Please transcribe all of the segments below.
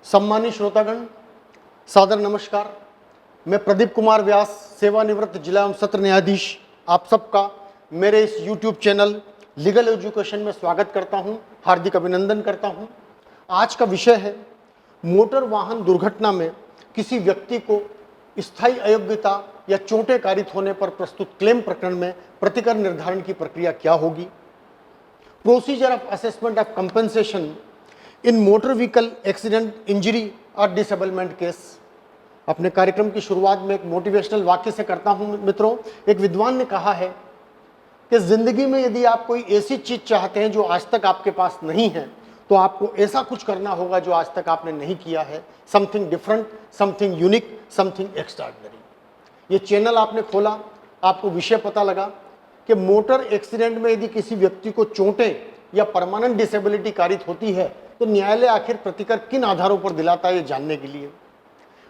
सम्मानित श्रोतागण, सादर नमस्कार। मैं प्रदीप कुमार व्यास, सेवानिवृत्त जिला एवं सत्र न्यायाधीश, आप सबका मेरे इस YouTube चैनल लीगल एजुकेशन में स्वागत करता हूं, हार्दिक अभिनंदन करता हूं। आज का विषय है मोटर वाहन दुर्घटना में किसी व्यक्ति को स्थायी अयोग्यता या चोटें कारित होने पर प्रस्तुत क्लेम प्रकरण में प्रतिकर निर्धारण की प्रक्रिया क्या होगी। Procedure of assessment of compensation in motor vehicle accident injury और डिसेबलमेंट केस। अपने कार्यक्रम की शुरुआत में एक मोटिवेशनल वाक्य से करता हूं। मित्रों, एक विद्वान ने कहा है कि जिंदगी में यदि आप कोई ऐसी चीज चाहते हैं जो आज तक आपके पास नहीं है, तो आपको ऐसा कुछ करना होगा जो आज तक आपने नहीं किया है। Something different, something unique, something extraordinary. ये चैनल आपने खोला, आपको विषय पता लगा कि मोटर एक्सीडेंट में यदि किसी व्यक्ति को चोटें या परमानेंट डिसेबिलिटी कारित होती है तो न्यायालय आखिर प्रतिकर किन आधारों पर दिलाता है, ये जानने के लिए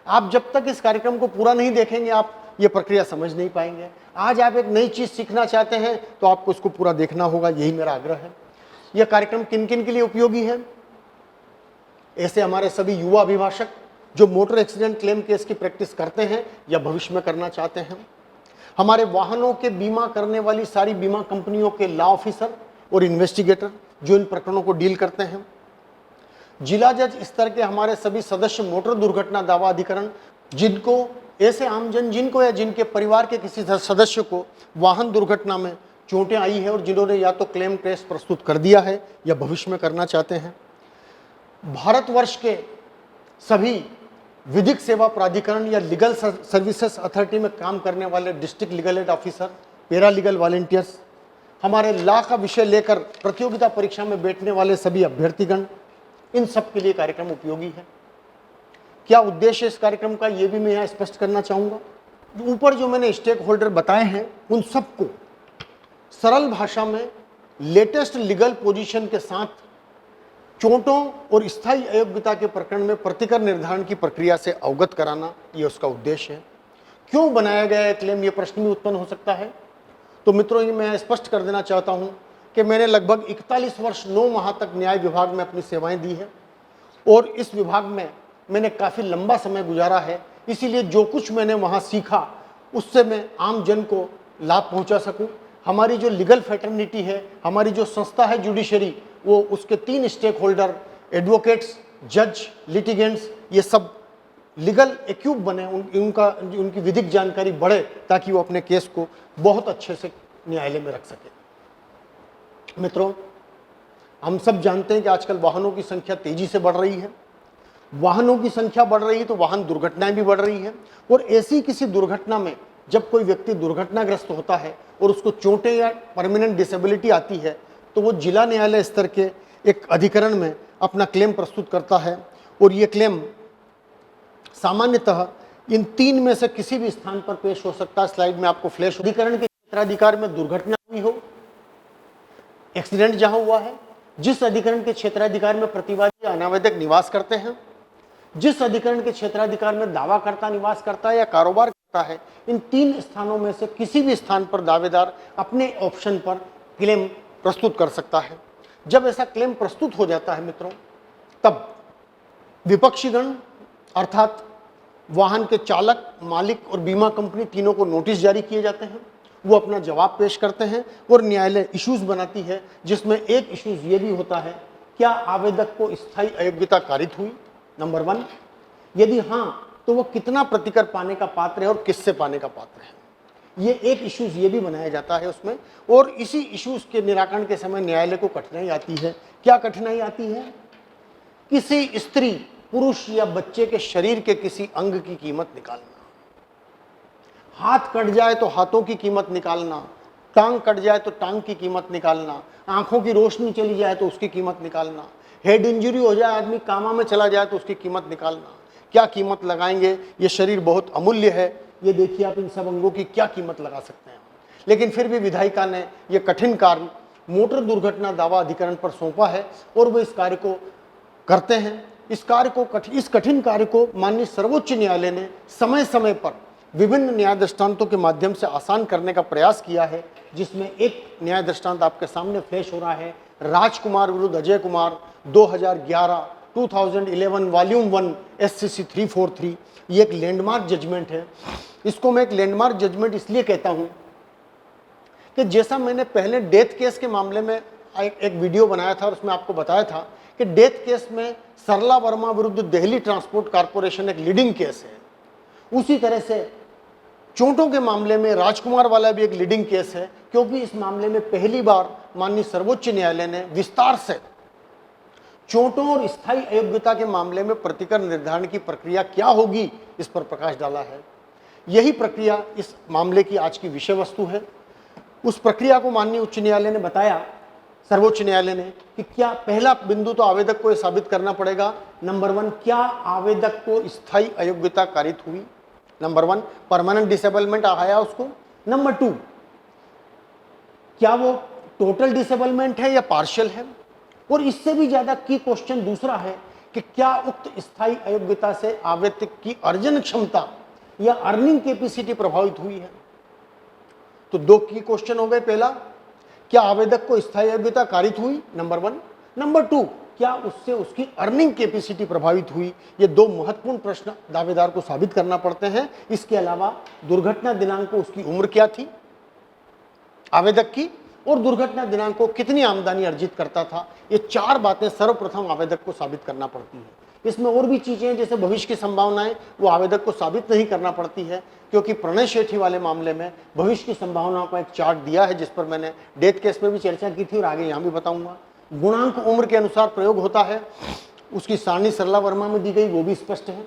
आप जब तक इस कार्यक्रम को पूरा नहीं देखेंगे आप ये प्रक्रिया समझ नहीं पाएंगे। आज आप एक नई चीज सीखना चाहते हैं तो आपको इसको पूरा देखना होगा, यही मेरा आग्रह है। यह कार्यक्रम किन किन के लिए उपयोगी है? ऐसे हमारे सभी युवा अभिभाषक जो मोटर एक्सीडेंट क्लेम केस की प्रैक्टिस करते हैं या भविष्य में करना चाहते हैं, हमारे वाहनों के बीमा करने वाली सारी बीमा कंपनियों के लॉ ऑफिसर और इन्वेस्टिगेटर जो इन प्रकरणों को डील करते हैं, जिला जज स्तर के हमारे सभी सदस्य मोटर दुर्घटना दावा अधिकरण, जिनको ऐसे आमजन जिनको या जिनके परिवार के किसी सदस्य को वाहन दुर्घटना में चोटें आई है और जिन्होंने या तो क्लेम केस प्रस्तुत कर दिया है या भविष्य में करना चाहते हैं, भारतवर्ष के सभी विधिक सेवा प्राधिकरण या लीगल सर्विसेज अथॉरिटी में काम करने वाले district legal aid officer, para legal volunteers, हमारे लॉ का विषय लेकर प्रतियोगिता परीक्षा में बैठने वाले सभी अभ्यर्थीगण, इन सब के लिए कार्यक्रम उपयोगी है। क्या उद्देश्य इस कार्यक्रम का, ये भी मैं यहाँ स्पष्ट करना चाहूँगा। ऊपर जो मैंने स्टेक होल्डर बताए हैं उन सबको सरल भाषा में लेटेस्ट लीगल पोजीशन के साथ चोटों और स्थायी अयोग्यता के प्रकरण में प्रतिकर निर्धारण की प्रक्रिया से अवगत कराना, ये उसका उद्देश्य है। क्यों बनाया गया है क्लेम, ये प्रश्न भी उत्पन्न हो सकता है। तो मित्रों, ये मैं स्पष्ट कर देना चाहता हूँ कि मैंने लगभग 41 वर्ष 9 माह तक न्याय विभाग में अपनी सेवाएं दी है और इस विभाग में मैंने काफ़ी लंबा समय गुजारा है। इसीलिए जो कुछ मैंने वहाँ सीखा उससे मैं आम जन को लाभ पहुँचा सकूँ। हमारी जो लीगल फ्रेटर्निटी है, हमारी जो संस्था है जुडिशरी, वो उसके 3 स्टेक होल्डर, एडवोकेट्स, जज, लिटिगेंट्स, ये सब लीगल एक्यूब बने, उनकी विधिक जानकारी बढ़े ताकि वो अपने केस को बहुत अच्छे से न्यायालय में रख सके। मित्रों, हम सब जानते हैं कि आजकल वाहनों की संख्या तेजी से बढ़ रही है। वाहनों की संख्या बढ़ रही है तो वाहन दुर्घटनाएं भी बढ़ रही है। और ऐसी किसी दुर्घटना में जब कोई व्यक्ति दुर्घटनाग्रस्त होता है और उसको चोटें या परमानेंट डिसेबिलिटी आती है तो वो जिला न्यायालय स्तर के एक अधिकरण में अपना क्लेम प्रस्तुत करता है। और ये क्लेम सामान्यतः इन 3 में से किसी भी स्थान पर पेश हो सकता है। स्लाइड में आपको फ्लैश, अधिकरण के क्षेत्राधिकार में दुर्घटना हुई हो, एक्सीडेंट जहां हुआ है, जिस अधिकरण के क्षेत्राधिकार में प्रतिवादी अनावश्यक निवास करते हैं, जिस अधिकरण के क्षेत्राधिकार में दावाकर्ता निवास करता है या कारोबार करता है, इन 3 स्थानों में से किसी भी स्थान पर दावेदार अपने ऑप्शन पर क्लेम प्रस्तुत कर सकता है। जब ऐसा क्लेम प्रस्तुत हो जाता है मित्रों, तब विपक्षीगण अर्थात वाहन के चालक, मालिक और बीमा कंपनी तीनों को नोटिस जारी किए जाते हैं। वो अपना जवाब पेश करते हैं और न्यायालय इश्यूज बनाती है, जिसमें एक इश्यूज ये भी होता है, क्या आवेदक को स्थायी अयोग्यता कारित हुई, नंबर 1। यदि हाँ तो वो कितना प्रतिकर पाने का पात्र है और किससे पाने का पात्र है, ये एक इश्यूज ये भी बनाया जाता है उसमें। और इसी इश्यूज के निराकरण के समय न्यायालय को कठिनाई आती है। क्या कठिनाई आती है? किसी स्त्री, पुरुष या बच्चे के शरीर के किसी अंग की कीमत निकालना, हाथ कट जाए तो हाथों की कीमत निकालना, टांग कट जाए तो टांग की कीमत निकालना, आंखों की रोशनी चली जाए तो उसकी कीमत निकालना, हेड इंजरी हो जाए, आदमी कामा में चला जाए तो उसकी कीमत निकालना। क्या कीमत लगाएंगे? ये शरीर बहुत अमूल्य है, ये देखिए आप इन सब अंगों की क्या कीमत लगा सकते हैं। लेकिन फिर भी विधायिका ने यह कठिन कार्य मोटर दुर्घटना दावा अधिकरण पर सौंपा है और वो इस कार्य को करते हैं। इस कठिन कार्य को माननीय सर्वोच्च न्यायालय ने समय समय पर विभिन्न न्याय दृष्टांतों के माध्यम से आसान करने का प्रयास किया है, जिसमें एक न्याय दृष्टांत आपके सामने फ्लैश हो रहा है। राजकुमार विरुद्ध अजय कुमार, 2011 2011 वॉल्यूम 1 SCC 343, ये एक लैंडमार्क जजमेंट है। इसको मैं एक लैंडमार्क जजमेंट इसलिए कहता हूं कि जैसा मैंने पहले डेथ केस के मामले में एक वीडियो बनाया था और उसमें आपको बताया था कि डेथ केस में सरला वर्मा विरुद्ध दिल्ली ट्रांसपोर्ट कॉर्पोरेशन एक लीडिंग केस है, उसी तरह से चोटों के मामले में राजकुमार वाला भी एक लीडिंग केस है, क्योंकि इस मामले में पहली बार माननीय सर्वोच्च न्यायालय ने विस्तार से चोटों और स्थायी अयोग्यता के मामले में प्रतिकर निर्धारण की प्रक्रिया क्या होगी इस पर प्रकाश डाला है। यही प्रक्रिया इस मामले की आज की विषय वस्तु है। उस प्रक्रिया को माननीय उच्च न्यायालय ने बताया, सर्वोच्च न्यायालय ने, कि क्या पहला बिंदु तो आवेदक को यह साबित करना पड़ेगा, नंबर 1, क्या आवेदक को स्थायी अयोग्यता कारित हुई, नंबर 1, परमानेंट डिसेबलमेंट आया उसको, नंबर 2, क्या वो टोटल डिसेबलमेंट है या पार्शियल है, और इससे भी ज्यादा की क्वेश्चन दूसरा है कि क्या उक्त स्थायी अयोग्यता से आवेदक की अर्जन क्षमता या अर्निंग कैपेसिटी प्रभावित हुई है। तो 2 की क्वेश्चन हो गए। पहला, क्या आवेदक को स्थायी अयोग्यता कारित हुई, नंबर 1, नंबर 2, क्या उससे उसकी अर्निंग कैपेसिटी प्रभावित हुई। ये 2 महत्वपूर्ण प्रश्न दावेदार को साबित करना पड़ते हैं। इसके अलावा दुर्घटना दिनांक को उसकी उम्र क्या थी आवेदक की, और दुर्घटना दिनांक को कितनी आमदनी अर्जित करता था। ये 4 बातें सर्वप्रथम आवेदक को साबित करना पड़ती है। इसमें और भी चीजें हैं, जैसे भविष्य की संभावनाएं, वो आवेदक को साबित नहीं करना पड़ती है, क्योंकि प्रणय शेठी वाले मामले में भविष्य की संभावनाओं का एक चार्ट दिया है, जिस पर मैंने डेथ केस में भी चर्चा की थी और आगे यहां भी बताऊंगा। गुणांक उम्र के अनुसार प्रयोग होता है, उसकी सारणी सरला वर्मा में दी गई, वो भी स्पष्ट है।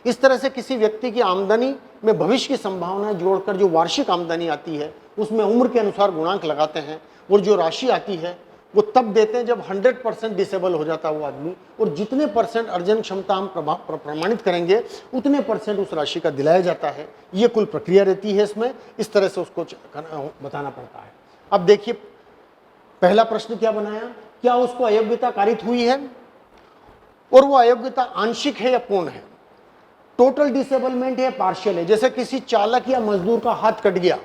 इस तरह से किसी व्यक्ति की आमदनी में भविष्य की संभावनाएं जोड़कर जो वार्षिक आमदनी आती है, उसमें उम्र के अनुसार गुणांक लगाते हैं, और जो राशि आती है वो तब देते हैं जब 100% डिसेबल हो जाता है वो आदमी, और जितने परसेंट अर्जन क्षमता हम प्रमाणित करेंगे उतने परसेंट उस राशि का दिलाया जाता है। ये कुल प्रक्रिया रहती है इसमें, इस तरह से उसको बताना पड़ता है। अब देखिए, पहला प्रश्न क्या बनाया, क्या उसको अयोग्यता कारित हुई है, और वो अयोग्यता आंशिक है या पूर्ण है, टोटल डिसेबलमेंट है, पार्शियल है। जैसे किसी चालक या मजदूर का हाथ कट गया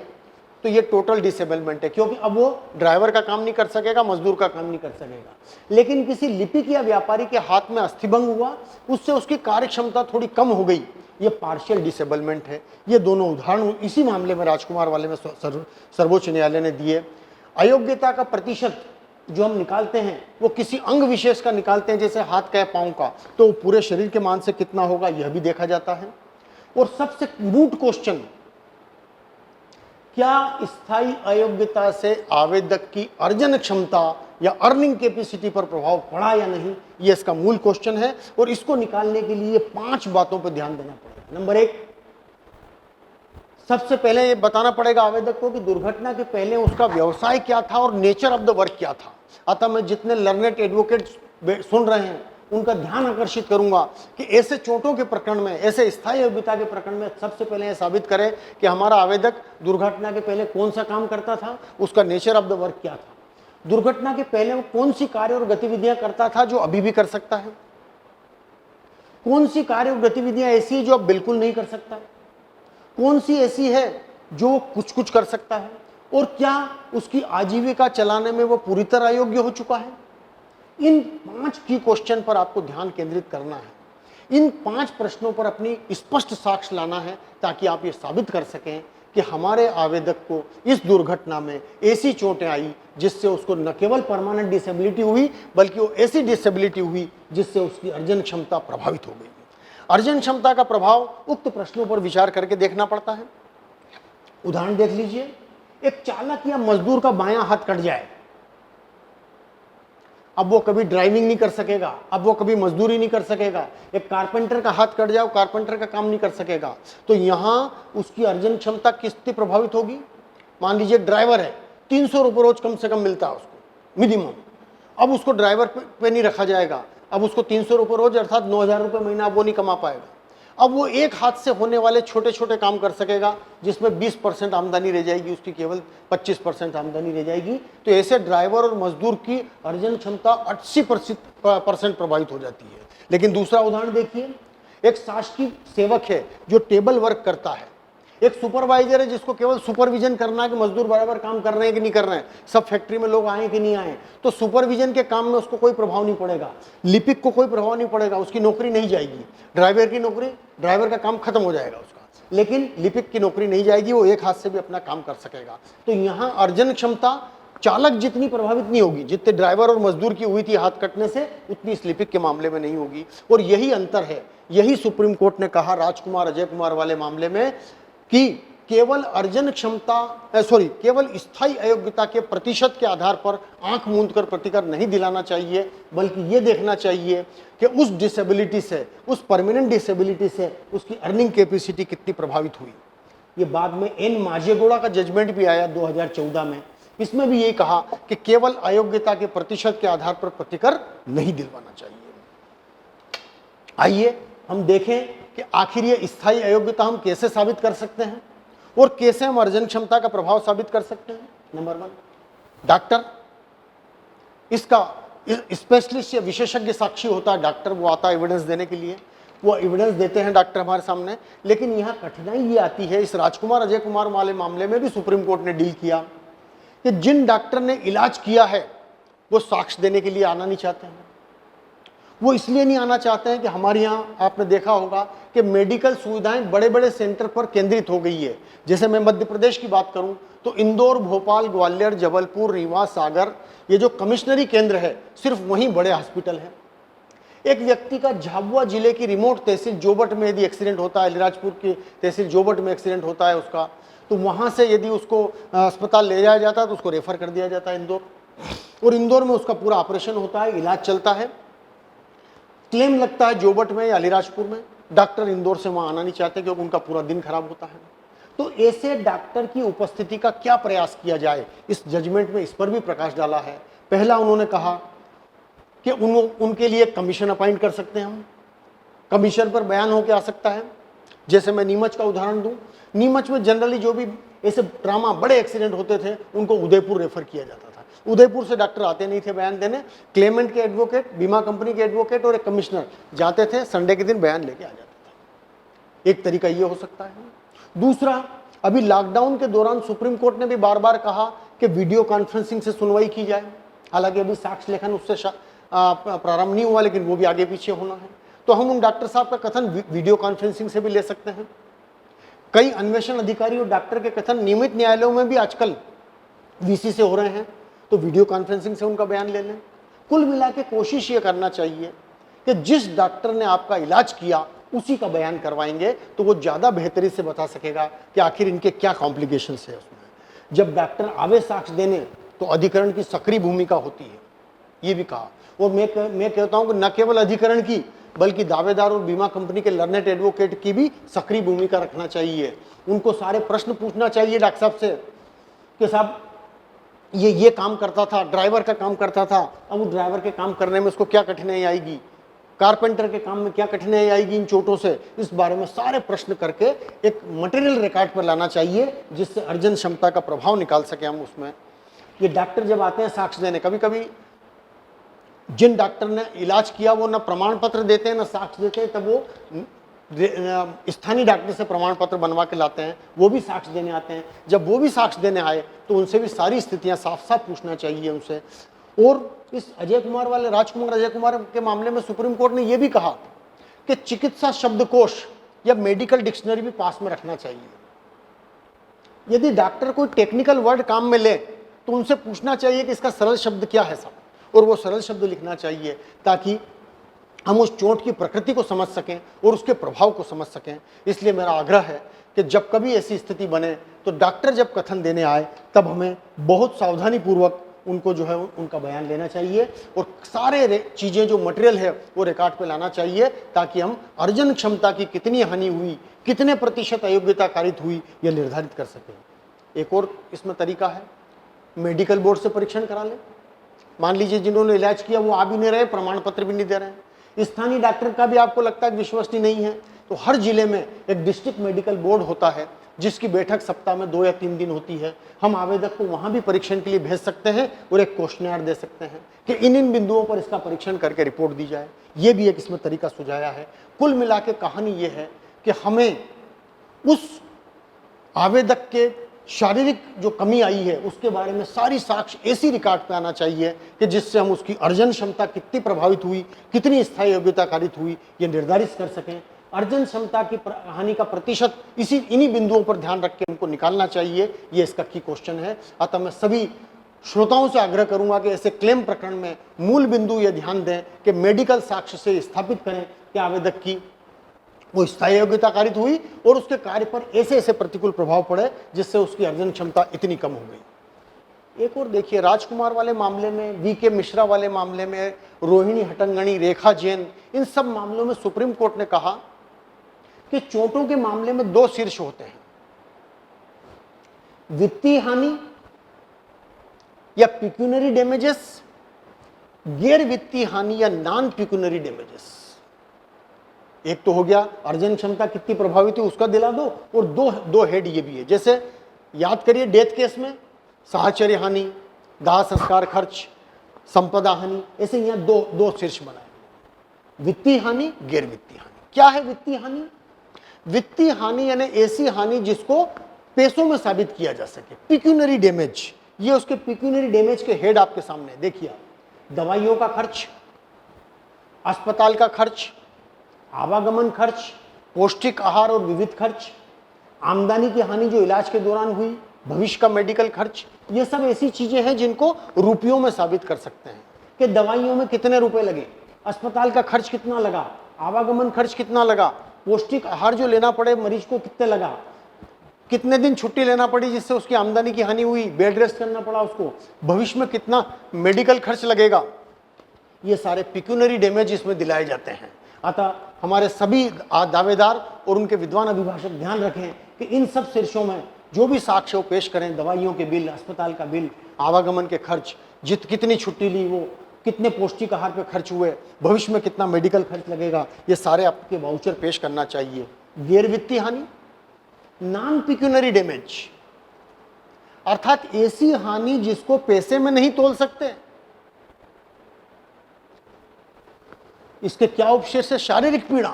तो ये टोटल डिसेबलमेंट है, क्योंकि अब वो ड्राइवर का काम नहीं कर सकेगा, मजदूर का काम नहीं कर सकेगा। लेकिन किसी लिपिक या व्यापारी के हाथ में अस्थिभंग हुआ, उससे उसकी कार्य क्षमता थोड़ी कम हो गई, ये पार्शियल डिसेबलमेंट है। ये दोनों उदाहरण इसी मामले में राजकुमार वाले में सर्वोच्च न्यायालय ने दिए। अयोग्यता का प्रतिशत जो हम निकालते हैं वो किसी अंग विशेष का निकालते हैं, जैसे हाथ का या पांव का, तो पूरे शरीर के मान से कितना होगा यह भी देखा जाता है। और सबसे मूट क्वेश्चन, क्या स्थायी अयोग्यता से आवेदक की अर्जन क्षमता या अर्निंग कैपेसिटी पर प्रभाव पड़ा या नहीं, यह इसका मूल क्वेश्चन है। और इसको निकालने के लिए 5 बातों पर ध्यान देना पड़ेगा। नंबर 1, सबसे पहले ये बताना पड़ेगा आवेदक को कि दुर्घटना के पहले उसका व्यवसाय क्या था और नेचर ऑफ द वर्क क्या था। अतः मैं जितने लर्नेड एडवोकेट सुन रहे हैं उनका ध्यान आकर्षित करूंगा कि ऐसे चोटों के प्रकरण में, ऐसे स्थायी अयोग्यता के प्रकरण में सबसे पहले यह साबित करें कि हमारा आवेदक दुर्घटना के पहले कौन सा काम करता था, उसका नेचर ऑफ द वर्क क्या था, दुर्घटना के पहले वो कौन सी कार्य और गतिविधियां करता था जो अभी भी कर सकता है, कौन सी कार्य और गतिविधियां ऐसी है जो अब बिल्कुल नहीं कर सकता, कौन सी ऐसी है जो कुछ कुछ कर सकता है, और क्या उसकी आजीविका चलाने में वो पूरी तरह अयोग्य हो चुका है। इन 5 की क्वेश्चन पर आपको ध्यान केंद्रित करना है। इन 5 प्रश्नों पर अपनी स्पष्ट साक्ष्य लाना है, ताकि आप ये साबित कर सकें कि हमारे आवेदक को इस दुर्घटना में ऐसी चोटें आई जिससे उसको न केवल परमानेंट डिसेबिलिटी हुई, बल्कि वो ऐसी डिसेबिलिटी हुई जिससे उसकी अर्जन क्षमता प्रभावित हो गई। अर्जन क्षमता का प्रभाव उक्त प्रश्नों पर विचार करके देखना पड़ता है। उदाहरण देख लीजिए, एक चालक या मजदूर का बायां हाथ कट जाए, अब वो कभी ड्राइविंग नहीं कर सकेगा, अब वो कभी मजदूरी नहीं कर सकेगा। एक कारपेंटर का हाथ कट जाए, कारपेंटर का काम नहीं कर सकेगा, तो यहां उसकी अर्जन क्षमता किससे प्रभावित होगी। मान लीजिए ड्राइवर है, 300 रुपये रोज कम से कम मिलता है उसको मिनिमम, अब उसको ड्राइवर पे नहीं रखा जाएगा, अब उसको 300 रुपये रोज अर्थात 9,000 रुपये महीना वो नहीं कमा पाएगा। अब वो एक हाथ से होने वाले छोटे छोटे काम कर सकेगा, जिसमें 20% आमदनी रह जाएगी, उसकी केवल 25% आमदनी रह जाएगी। तो ऐसे ड्राइवर और मजदूर की अर्जन क्षमता 80% प्रभावित हो जाती है। लेकिन दूसरा उदाहरण देखिए, एक शासकीय सेवक है जो टेबल वर्क करता है, एक सुपरवाइजर है जिसको केवल सुपरविजन करना है कि मजदूर बराबर काम कर रहे हैं कि नहीं कर रहे हैं, सब फैक्ट्री में लोग आए कि नहीं आए, तो सुपरविजन के काम में उसको कोई प्रभाव नहीं पड़ेगा, लिपिक को कोई प्रभाव नहीं पड़ेगा, उसकी नौकरी नहीं जाएगी। ड्राइवर की नौकरी, ड्राइवर का काम खत्म हो जाएगा उसका, लेकिन लिपिक की नौकरी नहीं जाएगी, वो एक हाथ से भी अपना काम कर सकेगा। तो यहाँ अर्जन क्षमता चालक जितनी प्रभावित नहीं होगी, जितने ड्राइवर और मजदूर की हुई थी हाथ कटने से, उतनी इस लिपिक के मामले में नहीं होगी। और यही अंतर है, यही सुप्रीम कोर्ट ने कहा राजकुमार अजय कुमार वाले मामले में कि केवल अर्जन क्षमता केवल स्थायी अयोग्यता के प्रतिशत के आधार पर आंख मूंद कर प्रतिकर नहीं दिलाना चाहिए, बल्कि ये देखना चाहिए कि उस डिसेबिलिटी से, उस परमानेंट डिसेबिलिटी से उसकी अर्निंग कैपेसिटी कितनी प्रभावित हुई। ये बाद में एन माजेगौड़ा का जजमेंट भी आया 2014 में, इसमें भी यही कहा कि केवल अयोग्यता के प्रतिशत के आधार पर प्रतिकर नहीं दिलवाना चाहिए। आइए हम देखें कि आखिर ये स्थायी अयोग्यता हम कैसे साबित कर सकते हैं और कैसे हम अर्जन क्षमता का प्रभाव साबित कर सकते हैं। नंबर 1, डॉक्टर, इसका स्पेशलिस्ट या विशेषज्ञ साक्षी होता है डॉक्टर, वो आता है एविडेंस देने के लिए, वो एविडेंस देते हैं डॉक्टर हमारे सामने। लेकिन यहाँ कठिनाई ये आती है, इस राजकुमार अजय कुमार वाले मामले में भी सुप्रीम कोर्ट ने डील किया कि जिन डॉक्टर ने इलाज किया है वो साक्ष्य देने के लिए आना नहीं चाहते हैं। वो इसलिए नहीं आना चाहते हैं कि हमारे यहाँ आपने देखा होगा कि मेडिकल सुविधाएं बड़े बड़े सेंटर पर केंद्रित हो गई है। जैसे मैं मध्य प्रदेश की बात करूं तो इंदौर, भोपाल, ग्वालियर, जबलपुर, रीवा, सागर, ये जो कमिश्नरी केंद्र है, सिर्फ वहीं बड़े हॉस्पिटल हैं। एक व्यक्ति का झाबुआ जिले की रिमोट तहसील जोबट में यदि एक्सीडेंट होता है, अलीराजपुर की तहसील जोबट में एक्सीडेंट होता है उसका, तो वहाँ से यदि उसको अस्पताल ले जाया जाता है तो उसको रेफर कर दिया जाता है इंदौर, और इंदौर में उसका पूरा ऑपरेशन होता है, इलाज चलता है। क्लेम लगता है जोबट में या अलीराजपुर में, डॉक्टर इंदौर से वहाँ आना नहीं चाहते क्योंकि उनका पूरा दिन खराब होता है। तो ऐसे डॉक्टर की उपस्थिति का क्या प्रयास किया जाए, इस जजमेंट में इस पर भी प्रकाश डाला है। पहला उन्होंने कहा कि उनके लिए कमीशन अपॉइंट कर सकते हैं हम, कमीशन पर बयान होकर आ सकता है। जैसे मैं नीमच का उदाहरण दूं, नीमच में जनरली जो भी ऐसे ट्रामा बड़े एक्सीडेंट होते थे उनको उदयपुर रेफर किया जाता था। उदयपुर से डॉक्टर आते नहीं थे बयान देने, क्लेमेंट के एडवोकेट, बीमा कंपनी के एडवोकेट और एक कमिश्नर जाते थे, संडे के दिन बयान लेके आ जाते थे। एक तरीका ये हो सकता है। दूसरा, अभी लॉकडाउन के दौरान सुप्रीम कोर्ट ने भी बार बार कहा कि वीडियो कॉन्फ्रेंसिंग से सुनवाई की जाए। हालांकि अभी साक्ष्य लेखन उससे प्रारंभ नहीं हुआ, लेकिन वो भी आगे पीछे होना है। तो हम उन डॉक्टर साहब का कथन वीडियो कॉन्फ्रेंसिंग से भी ले सकते हैं। कई अन्वेषण अधिकारी और डॉक्टर के कथन नियमित न्यायालयों में भी आजकल वीसी से हो रहे हैं, तो वीडियो कॉन्फ्रेंसिंग से उनका बयान ले लें। कुल मिला के कोशिश ये करना चाहिए कि जिस डॉक्टर ने आपका इलाज किया उसी का बयान करवाएंगे तो वो ज़्यादा बेहतरी से बता सकेगा कि आखिर इनके क्या कॉम्प्लिकेशंस है उसमें। जब डॉक्टर आवे साक्ष्य देने तो अधिकरण की सक्रिय भूमिका होती है, ये भी कहा। और मैं कहता हूँ कि न केवल अधिकरण की बल्कि दावेदार और बीमा कंपनी के लर्नेड एडवोकेट की भी सक्रिय भूमिका रखना चाहिए। उनको सारे प्रश्न पूछना चाहिए डॉक्टर साहब से कि साहब ये काम करता था, ड्राइवर का काम करता था, अब उस ड्राइवर के काम करने में उसको क्या कठिनाई आएगी, कारपेंटर के काम में क्या कठिनाई आएगी इन चोटों से, इस बारे में सारे प्रश्न करके एक मटेरियल रिकॉर्ड पर लाना चाहिए जिससे अर्जन क्षमता का प्रभाव निकाल सके हम उसमें। ये डॉक्टर जब आते हैं साक्ष्य देने, कभी कभी जिन डॉक्टर ने इलाज किया वो ना प्रमाण पत्र देते हैं ना साक्ष्य देते हैं, तब वो स्थानीय डॉक्टर से प्रमाण पत्र बनवा के लाते हैं, वो भी साक्ष्य देने आते हैं। जब वो भी साक्ष्य देने आए तो उनसे भी सारी स्थितियां साफ साफ पूछना चाहिए उनसे। और इस राजकुमार अजय कुमार के मामले में सुप्रीम कोर्ट ने यह भी कहा कि चिकित्सा शब्दकोश या मेडिकल डिक्शनरी भी पास में रखना चाहिए। यदि डॉक्टर कोई टेक्निकल वर्ड काम में ले तो उनसे पूछना चाहिए कि इसका सरल शब्द क्या है साहब, और वो सरल शब्द लिखना चाहिए ताकि हम उस चोट की प्रकृति को समझ सकें और उसके प्रभाव को समझ सकें। इसलिए मेरा आग्रह है कि जब कभी ऐसी स्थिति बने तो डॉक्टर जब कथन देने आए तब हमें बहुत सावधानी पूर्वक उनको जो है उनका बयान लेना चाहिए और सारे चीज़ें जो मटेरियल है वो रिकॉर्ड पे लाना चाहिए ताकि हम अर्जन क्षमता की कितनी हानि हुई, कितने प्रतिशत अयोग्यता कारित हुई, यह निर्धारित कर सकें। एक और इसमें तरीका है, मेडिकल बोर्ड से परीक्षण करा लें। मान लीजिए जिन्होंने इलाज किया वो आ भी नहीं रहे, प्रमाण पत्र भी नहीं दे रहे हैं, स्थानीय डॉक्टर का भी आपको लगता है विश्वसनीय नहीं है, तो हर जिले में एक डिस्ट्रिक्ट मेडिकल बोर्ड होता है जिसकी बैठक सप्ताह में 2 या 3 दिन होती है। हम आवेदक को वहां भी परीक्षण के लिए भेज सकते हैं और एक क्वेश्चनर दे सकते हैं कि इन बिंदुओं पर इसका परीक्षण करके रिपोर्ट दी जाए। ये भी एक इसमें तरीका सुझाया है। कुल मिला के कहानी ये है कि हमें उस आवेदक के शारीरिक जो कमी आई है उसके बारे में सारी साक्ष्य ऐसी रिकॉर्ड पे आना चाहिए कि जिससे हम उसकी अर्जन क्षमता कितनी प्रभावित हुई, कितनी स्थायी योग्यता कारित हुई, ये निर्धारित कर सकें। अर्जन क्षमता की हानि का प्रतिशत इन्हीं बिंदुओं पर ध्यान रख के हमको निकालना चाहिए, ये इसका की क्वेश्चन है। अतः मैं सभी श्रोताओं से आग्रह करूंगा कि ऐसे क्लेम प्रकरण में मूल बिंदु ये ध्यान दें कि मेडिकल साक्ष्य से स्थापित करें कि आवेदक की वो स्थायी योग्यता कारित हुई और उसके कार्य पर ऐसे ऐसे प्रतिकूल प्रभाव पड़े जिससे उसकी अर्जन क्षमता इतनी कम हो गई। एक और देखिए, राजकुमार वाले मामले में, वी.के. मिश्रा वाले मामले में, रोहिणी हट्टंगडी, रेखा जैन, इन सब मामलों में सुप्रीम कोर्ट ने कहा कि चोटों के मामले में दो शीर्ष होते हैं, वित्तीय हानि या पिक्यूनरी डैमेजेस, गैर वित्तीय हानि या नॉन पिक्यूनरी डैमेजेस। एक तो हो गया अर्जन क्षमता कितनी प्रभावित हुई उसका दिला दो, और दो हेड ये भी है। जैसे याद करिए, डेथ केस में साहचर्य हानि, दाह संस्कार खर्च, संपदा हानि, ऐसे यहां दो शीर्ष बनाए, वित्तीय हानि, गैर वित्तीय हानि। क्या है वित्तीय हानि? वित्तीय हानि यानी ऐसी हानि जिसको पैसों में साबित किया जा सके, पिक्यूनरी डैमेज। ये उसके पिक्यूनरी डैमेज के हेड आपके सामने देखिए, दवाइयों का खर्च, अस्पताल का खर्च, आवागमन खर्च, पौष्टिक आहार और विविध खर्च, आमदनी की हानि जो इलाज के दौरान हुई, भविष्य का मेडिकल खर्च। ये सब ऐसी चीजें हैं जिनको रुपयों में साबित कर सकते हैं कि दवाइयों में कितने रुपए लगे, अस्पताल का खर्च कितना लगा, आवागमन खर्च कितना लगा, पौष्टिक आहार जो लेना पड़े मरीज को कितने लगा, कितने दिन छुट्टी लेना पड़ी जिससे उसकी आमदनी की हानि हुई, बेड रेस्ट करना पड़ा उसको, भविष्य में कितना मेडिकल खर्च लगेगा। ये सारे पिक्यूनरी डैमेज इसमें दिलाए जाते हैं। अतः हमारे सभी दावेदार और उनके विद्वान अभिभाषक ध्यान रखें कि इन सब शीर्षों में जो भी साक्ष्य वो पेश करें, दवाइयों के बिल, अस्पताल का बिल, आवागमन के खर्च, कितनी छुट्टी ली वो, कितने पौष्टिक आहार पे खर्च हुए, भविष्य में कितना मेडिकल खर्च लगेगा, ये सारे आपके वाउचर पेश करना चाहिए। गैर वित्तीय हानि, नॉन पिक्यूनरी डैमेज, अर्थात ऐसी हानि जिसको पैसे में नहीं तोल सकते। इसके क्या उपशेष है? शारीरिक पीड़ा,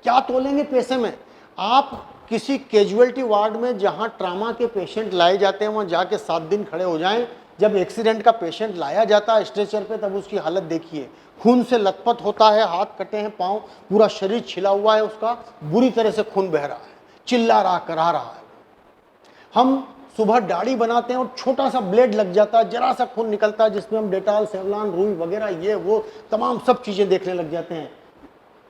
क्या तोलेंगे पैसे में? आप किसी कैजुअलिटी वार्ड में जहां ट्रामा के पेशेंट लाए जाते हैं वहां जाके 7 दिन खड़े हो जाएं। जब एक्सीडेंट का पेशेंट लाया जाता है स्ट्रेचर पे, तब उसकी हालत देखिए, खून से लथपथ होता है, हाथ कटे हैं, पांव, पूरा शरीर छिला हुआ है, उसका बुरी तरह से खून बह रहा है, चिल्ला रहा, करा रहा है। हम सुबह दाढ़ी बनाते हैं और छोटा सा ब्लेड लग जाता है, जरा सा खून निकलता है जिसमें हम डेटॉल, सेवलॉन, रुई वगैरह ये वो तमाम सब चीजें देखने लग जाते हैं,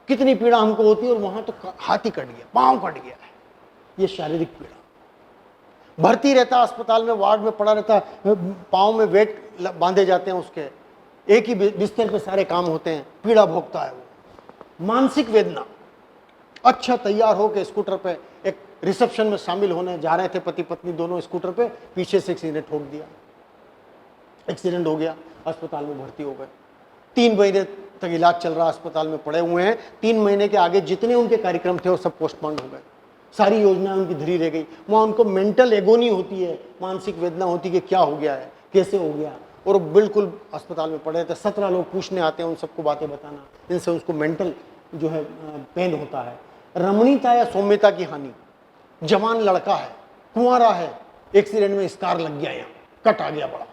कितनी पीड़ा हमको होती है। और वहां तो हाथ ही कट गया, पांव कट गया है, ये शारीरिक पीड़ा। भर्ती रहता अस्पताल में, वार्ड में पड़ा रहता, पांव में वेट बांधे जाते हैं उसके, एक ही बिस्तर पे सारे काम होते हैं, पीड़ा भोगता है वो। मानसिक वेदना, अच्छा तैयार होकर स्कूटर पे एक रिसेप्शन में शामिल होने जा रहे थे पति पत्नी दोनों स्कूटर पे, पीछे से किसी ने ठोक दिया, एक्सीडेंट हो गया, अस्पताल में भर्ती हो गए, 3 महीने तक इलाज चल रहा, अस्पताल में पड़े हुए हैं। 3 महीने के आगे जितने उनके कार्यक्रम थे वो सब पोस्टपोन हो गए, सारी योजनाएं उनकी धरी रह गई। वहां उनको मेंटल एगोनी होती है, मानसिक वेदना होती है कि क्या हो गया है, कैसे हो गया, और बिल्कुल अस्पताल में पड़े थे। 17 लोग पूछने आते हैं, उन सबको बातें बताना, इनसे उसको मेंटल जो है पेन होता है। रमणीयता या सौम्यता की हानि, जवान लड़का है, कुंवारा है, एक्सीडेंट में स्कार लग गया, यहाँ कट आ गया बड़ा,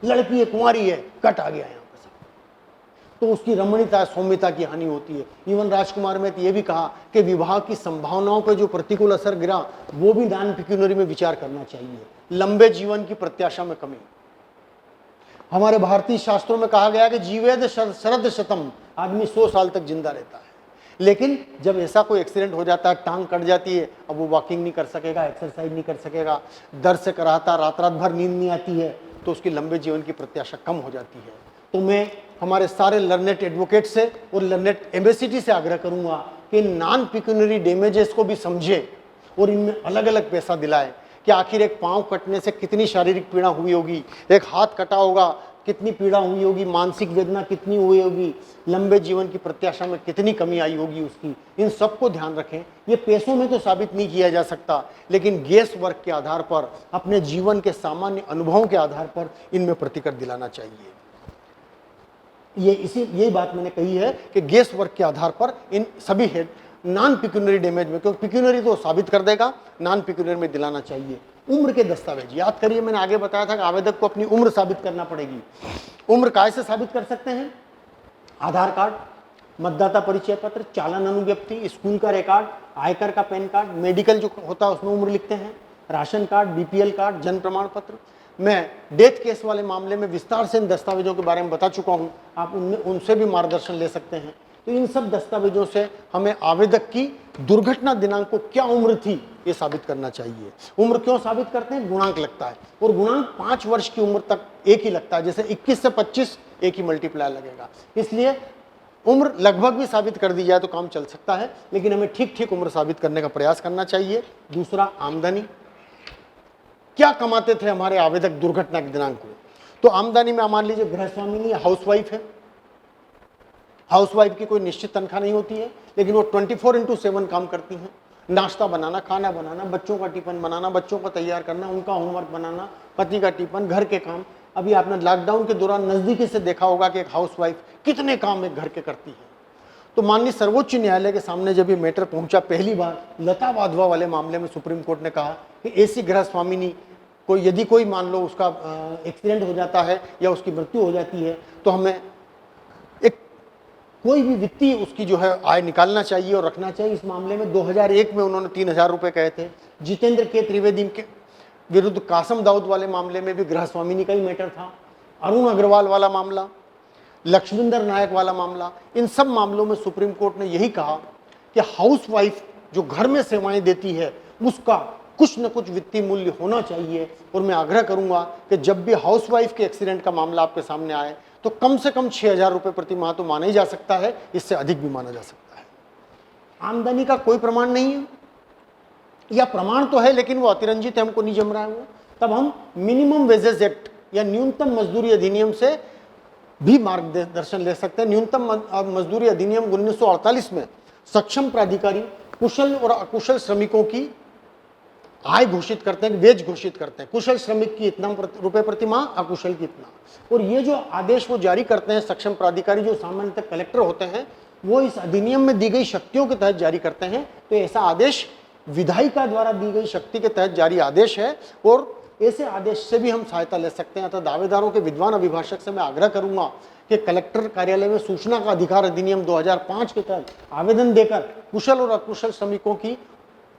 लड़की है, कुंवारी है, कट आ गया यहाँ पे सब, तो उसकी रमणीयता सौम्यता की हानि होती है। इवन राजकुमार में ये भी कहा कि विवाह की संभावनाओं पर जो प्रतिकूल असर गिरा वो भी नॉन पिक्यूनरी में विचार करना चाहिए। लंबे जीवन की प्रत्याशा में कमी, हमारे भारतीय शास्त्रों में कहा गया कि जीवेद शरद शतम, आदमी 100 साल तक जिंदा रहता है। लेकिन जब ऐसा कोई एक्सीडेंट हो जाता है, टांग कट जाती है, अब वो वॉकिंग नहीं कर सकेगा, एक्सरसाइज नहीं कर सकेगा, दर्द से कराता, रात रात भर नींद नहीं आती है, तो उसकी लंबे जीवन की प्रत्याशा कम हो जाती है। तो मैं हमारे सारे लर्नेट एडवोकेट से और लर्नेट एम्बेसिटी से आग्रह करूंगा कि नॉन पिक्यूनरी डैमेजेस को भी समझे और इनमें अलग अलग पैसा दिलाए कि आखिर एक पाँव कटने से कितनी शारीरिक पीड़ा हुई होगी, एक हाथ कटा होगा कितनी पीड़ा हुई होगी, मानसिक वेदना कितनी हुई होगी, लंबे जीवन की प्रत्याशा में कितनी कमी आई होगी उसकी, इन सबको ध्यान रखें। ये पैसों में तो साबित नहीं किया जा सकता, लेकिन गेस वर्क के आधार पर, अपने जीवन के सामान्य अनुभवों के आधार पर इनमें प्रतिकर दिलाना चाहिए। यही बात मैंने कही है कि गेस वर्क के आधार पर इन सभी हेड नॉन पिक्यूनरी डैमेज में, क्योंकि पिक्यूनरी तो साबित कर देगा, नॉन पिक्यूनरी में दिलाना चाहिए। उम्र के दस्तावेज याद करिए, मैंने आगे बताया था कि आवेदक को अपनी उम्र साबित करना पड़ेगी। उम्र कैसे साबित कर सकते हैं? आधार कार्ड, मतदाता परिचय पत्र, चालन अनुज्ञप्ति, स्कूल का रिकॉर्ड, आयकर का पैन कार्ड, मेडिकल जो होता है उसमें उम्र लिखते हैं, राशन कार्ड, बीपीएल कार्ड, जन्म प्रमाण पत्र। मैं डेथ केस वाले मामले में विस्तार से इन दस्तावेजों के बारे में बता चुका हूं, आप उनसे भी मार्गदर्शन ले सकते हैं। तो इन सब दस्तावेजों से हमें आवेदक की दुर्घटना दिनांक को क्या उम्र थी ये साबित करना चाहिए। उम्र क्यों साबित करते हैं? गुणांक लगता है, और गुणांक 5 वर्ष की उम्र तक एक ही लगता है, जैसे 21 से 25 एक ही मल्टीप्लाई लगेगा। इसलिए उम्र लगभग भी साबित कर दी जाए तो काम चल सकता है, लेकिन हमें ठीक ठीक उम्र साबित करने का प्रयास करना चाहिए। दूसरा, आमदनी, क्या कमाते थे हमारे आवेदक दुर्घटना के दिनांक को? तो आमदनी में मान लीजिए गृहस्वामिनी या हाउसवाइफ है, हाउसवाइफ की कोई निश्चित तनख्वाह नहीं होती है, लेकिन वो 24/7 काम करती हैं। नाश्ता बनाना, खाना बनाना, बच्चों का टिफिन बनाना, बच्चों को तैयार करना, उनका होमवर्क बनाना, पति का टिफिन, घर के काम। अभी आपने लॉकडाउन के दौरान नजदीकी से देखा होगा कि एक हाउसवाइफ कितने काम एक घर के करती है। तो माननीय सर्वोच्च न्यायालय के सामने जब ये मैटर पहुंचा पहली बार लता वाधवा वाले मामले में, सुप्रीम कोर्ट ने कहा कि ऐसी गृहस्वामिनी को यदि कोई मान लो उसका एक्सीडेंट हो जाता है या उसकी मृत्यु हो जाती है तो हमें एक कोई भी वित्तीय उसकी जो है आय निकालना चाहिए और रखना चाहिए। इस मामले में 2001 में उन्होंने 3000 रुपये कहे थे। जितेंद्र के त्रिवेदी के विरुद्ध कासम दाऊद वाले मामले में भी गृहस्वामिनी का ही मैटर था। अरुण अग्रवाल वाला मामला, लक्ष्मींदर नायक वाला मामला, इन सब मामलों में सुप्रीम कोर्ट ने यही कहा कि हाउसवाइफ जो घर में सेवाएं देती है उसका कुछ न कुछ वित्तीय मूल्य होना चाहिए। और मैं आग्रह करूंगा कि जब भी हाउसवाइफ के एक्सीडेंट का मामला आपके सामने आए तो कम से कम 6000 रुपये प्रति माह तो माना ही जा सकता है, इससे अधिक भी माना जा सकता है। आमदनी का कोई प्रमाण नहीं है, या प्रमाण तो है लेकिन वो अतिरंजित है, हमको नहीं जम रहा है वो, तब हम मिनिमम वेजेस एक्ट या न्यूनतम मजदूरी अधिनियम से भी मार्गदर्शन ले सकते हैं। न्यूनतम मजदूरी अधिनियम 1948 में सक्षम प्राधिकारी कुशल और अकुशल श्रमिकों की आय घोषित करते हैं, वेज घोषित करते हैं। कुशल श्रमिक की इतना रुपए प्रति माह, अकुशल की इतना। और ये जो आदेश वो जारी करते हैं सक्षम प्राधिकारी, जो सामान्यतः कलेक्टर होते हैं, वो इस अधिनियम में दी गई शक्तियों के तहत जारी करते हैं। तो ऐसा आदेश विधायिका द्वारा दी गई शक्ति के तहत जारी आदेश है, और ऐसे आदेश से भी हम सहायता ले सकते हैं। अतः दावेदारों के विद्वान अभिभाषक से मैं आग्रह करूंगा कि कलेक्टर कार्यालय में सूचना का अधिकार अधिनियम 2005 के तहत आवेदन देकर कुशल और अकुशल श्रमिकों की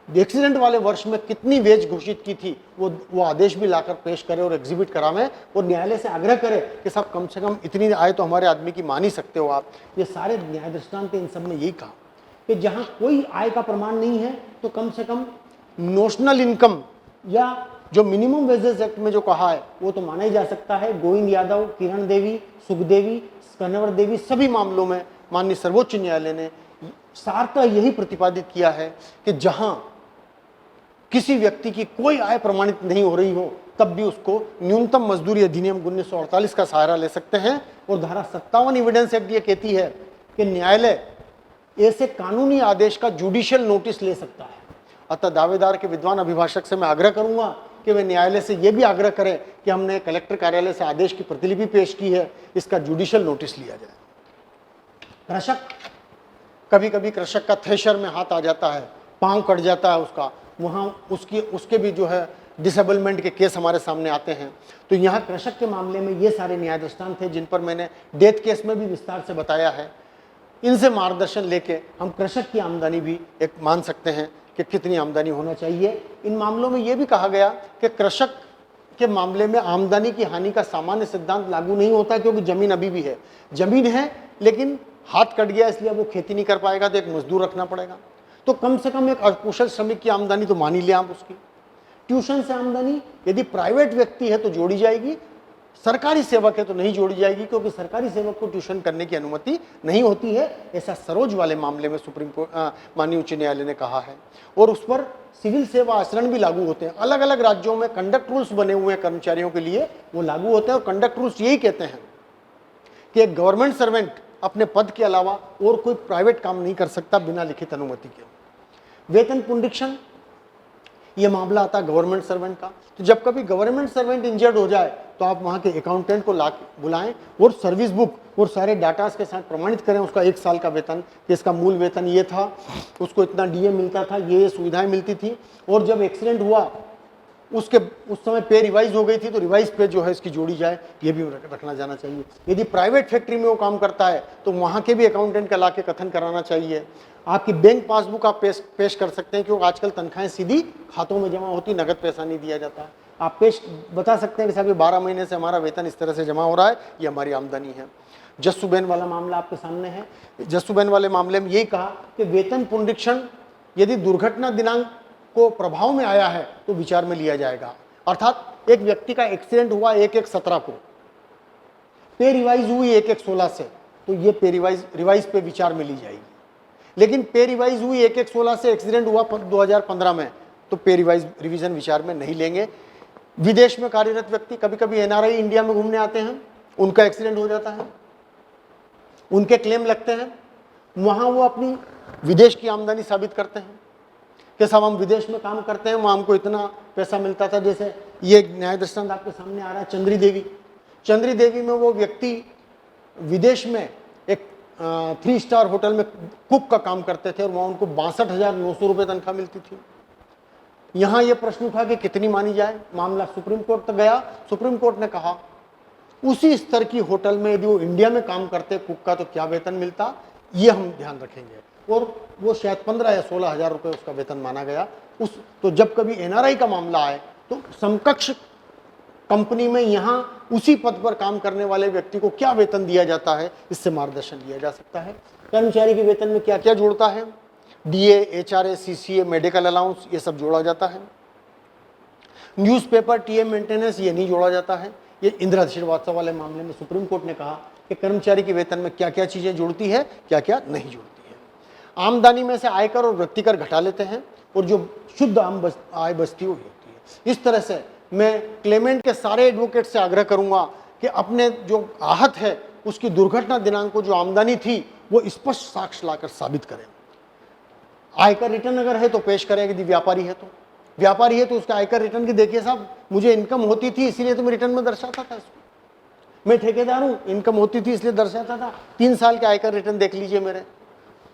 एक्सीडेंट वाले वर्ष में कितनी वेज घोषित की थी वो आदेश भी लाकर पेश करें और एग्जिबिट करावें, और न्यायालय से आग्रह करें कि साहब कम से कम इतनी आय तो हमारे आदमी की मान ही सकते हो आप। ये सारे न्याय दृष्टांत इन सब में यही कहा कि जहां कोई आय का प्रमाण नहीं है तो कम से कम नोशनल इनकम या जो मिनिमम वेजेस एक्ट में जो कहा है वो तो माना ही जा सकता है। गोविंद यादव, किरण देवी, सुखदेवी, कन्वर देवी, सभी मामलों में माननीय सर्वोच्च न्यायालय ने सार्थक यही प्रतिपादित किया है कि जहां किसी व्यक्ति की कोई आय प्रमाणित नहीं हो रही हो तब भी उसको न्यूनतम मजदूरी अधिनियम 1948 का सहारा ले सकते हैं। और धारा 57 एविडेंस एक्ट ये कहती है कि न्यायालय ऐसे कानूनी आदेश का जुडिशियल नोटिस ले सकता है। अतः दावेदार के विद्वान अभिभाषक से मैं आग्रह करूंगा कि वे न्यायालय से यह भी आग्रह करें कि हमने कलेक्टर कार्यालय से आदेश की प्रतिलिपि पेश की है, इसका जुडिशियल नोटिस लिया जाए। कृषक, कभी कभी कृषक का थ्रेशर में हाथ आ जाता है, पांव कट जाता है उसका, वहाँ उसके भी जो है डिसेबलमेंट के केस हमारे सामने आते हैं। तो यहाँ कृषक के मामले में ये सारे न्याय दृष्टांत थे जिन पर मैंने डेथ केस में भी विस्तार से बताया है। इनसे मार्गदर्शन लेके हम कृषक की आमदनी भी एक मान सकते हैं कि कितनी आमदनी होना चाहिए। इन मामलों में ये भी कहा गया कि कृषक के मामले में आमदनी की हानि का सामान्य सिद्धांत लागू नहीं होता, क्योंकि जमीन अभी भी है, जमीन है लेकिन हाथ कट गया इसलिए वो खेती नहीं कर पाएगा तो एक मजदूर रखना पड़ेगा। तो कम से कम एक अकुशल श्रमिक की आमदनी तो मान ही लिया आप उसकी। ट्यूशन से आमदनी यदि प्राइवेट व्यक्ति है तो जोड़ी जाएगी, सरकारी सेवक है तो नहीं जोड़ी जाएगी, क्योंकि सरकारी सेवक को ट्यूशन करने की अनुमति नहीं होती है। ऐसा सरोज वाले मामले में सुप्रीम कोर्ट माननीय उच्च न्यायालय ने कहा है। और उस पर सिविल सेवा आचरण भी लागू होते हैं। अलग अलग राज्यों में कंडक्ट रूल्स बने हुए हैं कर्मचारियों के लिए, वो लागू होते हैं। और कंडक्ट रूल्स यही कहते हैं कि एक गवर्नमेंट सर्वेंट अपने पद के अलावा और कोई प्राइवेट काम नहीं कर सकता बिना लिखित अनुमति के। वेतन पुनरीक्षण, ये मामला आता है गवर्नमेंट सर्वेंट का। तो जब कभी गवर्नमेंट सर्वेंट इंजर्ड हो जाए तो आप वहाँ के अकाउंटेंट को बुलाएं और सर्विस बुक और सारे डाटास के साथ प्रमाणित करें उसका 1 साल का वेतन, कि इसका मूल वेतन ये था, उसको इतना डीए मिलता था, ये सुविधाएं मिलती थी, और जब एक्सीडेंट हुआ उस समय पे रिवाइज हो गई थी, तो रिवाइज पे जो है इसकी जोड़ी जाए, ये भी रखना जाना चाहिए। यदि प्राइवेट फैक्ट्री में वो काम करता है तो वहाँ के भी अकाउंटेंट का ला के कथन कराना चाहिए। आपकी बैंक पासबुक आप पेश कर सकते हैं, क्योंकि आजकल तनख्वाहें सीधी खातों में जमा होती, नगद पैसा नहीं दिया जाता। आप बता सकते हैं कि साहब ये 12 महीने से हमारा वेतन इस तरह से जमा हो रहा है, ये हमारी आमदनी है। जस्सुबेन वाला मामला आपके सामने है। जस्सुबेन वाले मामले में यही कहा कि वेतन पुनरीक्षण यदि दुर्घटना दिनांक को प्रभाव में आया है तो विचार में लिया जाएगा। अर्थात एक व्यक्ति का एक्सीडेंट हुआ 1/1/17 को, पे रिवाइज हुई 1/1/16 से, तो ये पे रिवाइज पे विचार में ली जाएगी। लेकिन पे रिवाइज हुई 1/1/16 से, एक्सीडेंट हुआ 2015 में, तो पे रिवीजन विचार में नहीं लेंगे। विदेश में कार्यरत व्यक्ति, कभी कभी एनआरआई इंडिया में घूमने आते हैं, उनका एक्सीडेंट हो जाता है, उनके क्लेम लगते हैं, वहां वो अपनी विदेश की आमदनी साबित करते हैं कि साहब हम विदेश में काम करते हैं, वहाँ हमको इतना पैसा मिलता था। जैसे ये न्याय दृष्टांत आपके सामने आ रहा है, चंद्री देवी में वो व्यक्ति विदेश में एक 3 स्टार होटल में कुक का काम करते थे और वहाँ उनको 62,900 रुपये तनख्वाह मिलती थी। यहाँ ये प्रश्न उठा कि कितनी मानी जाए, मामला सुप्रीम कोर्ट तक गया। सुप्रीम कोर्ट ने कहा उसी स्तर की होटल में यदि वो इंडिया में काम करते कुक का, तो क्या वेतन मिलता, ये हम ध्यान रखेंगे। और वो शायद 15 या 16 हज़ार रुपये उसका वेतन माना गया। तो जब कभी एनआरआई का मामला आए तो समकक्ष कंपनी में यहाँ उसी पद पर काम करने वाले व्यक्ति को क्या वेतन दिया जाता है, इससे मार्गदर्शन लिया जा सकता है। कर्मचारी के वेतन में क्या क्या जुड़ता है, DA, HRA, CCA, medical allowance, ये सब जोड़ा जाता है। न्यूज़पेपर, टीए मेंटेनेंस, ये नहीं जोड़ा जाता है। ये इंदिरा श्रीवास्तव वाले मामले में सुप्रीम कोर्ट ने कहा कि कर्मचारी के वेतन में क्या क्या चीज़ें जुड़ती है, क्या क्या नहीं जुड़ती है। आमदनी में से आयकर और वृत्ति कर घटा लेते हैं और जो शुद्ध आय बचती हुई होती है। इस तरह से मैं क्लेमेंट के सारे एडवोकेट से आग्रह करूंगा कि अपने जो आहत है उसकी दुर्घटना दिनांक को जो आमदनी थी वो स्पष्ट साक्ष्य लाकर साबित करें। आयकर रिटर्न अगर है तो पेश करें, यदि व्यापारी है तो उसका आयकर रिटर्न की देखिए साहब, मुझे इनकम होती थी इसीलिए तो मैं रिटर्न में दर्शाता था इसको, मैं ठेकेदार हूँ, इनकम होती थी इसलिए दर्शाता था। 3 साल के आयकर रिटर्न देख लीजिए मेरे,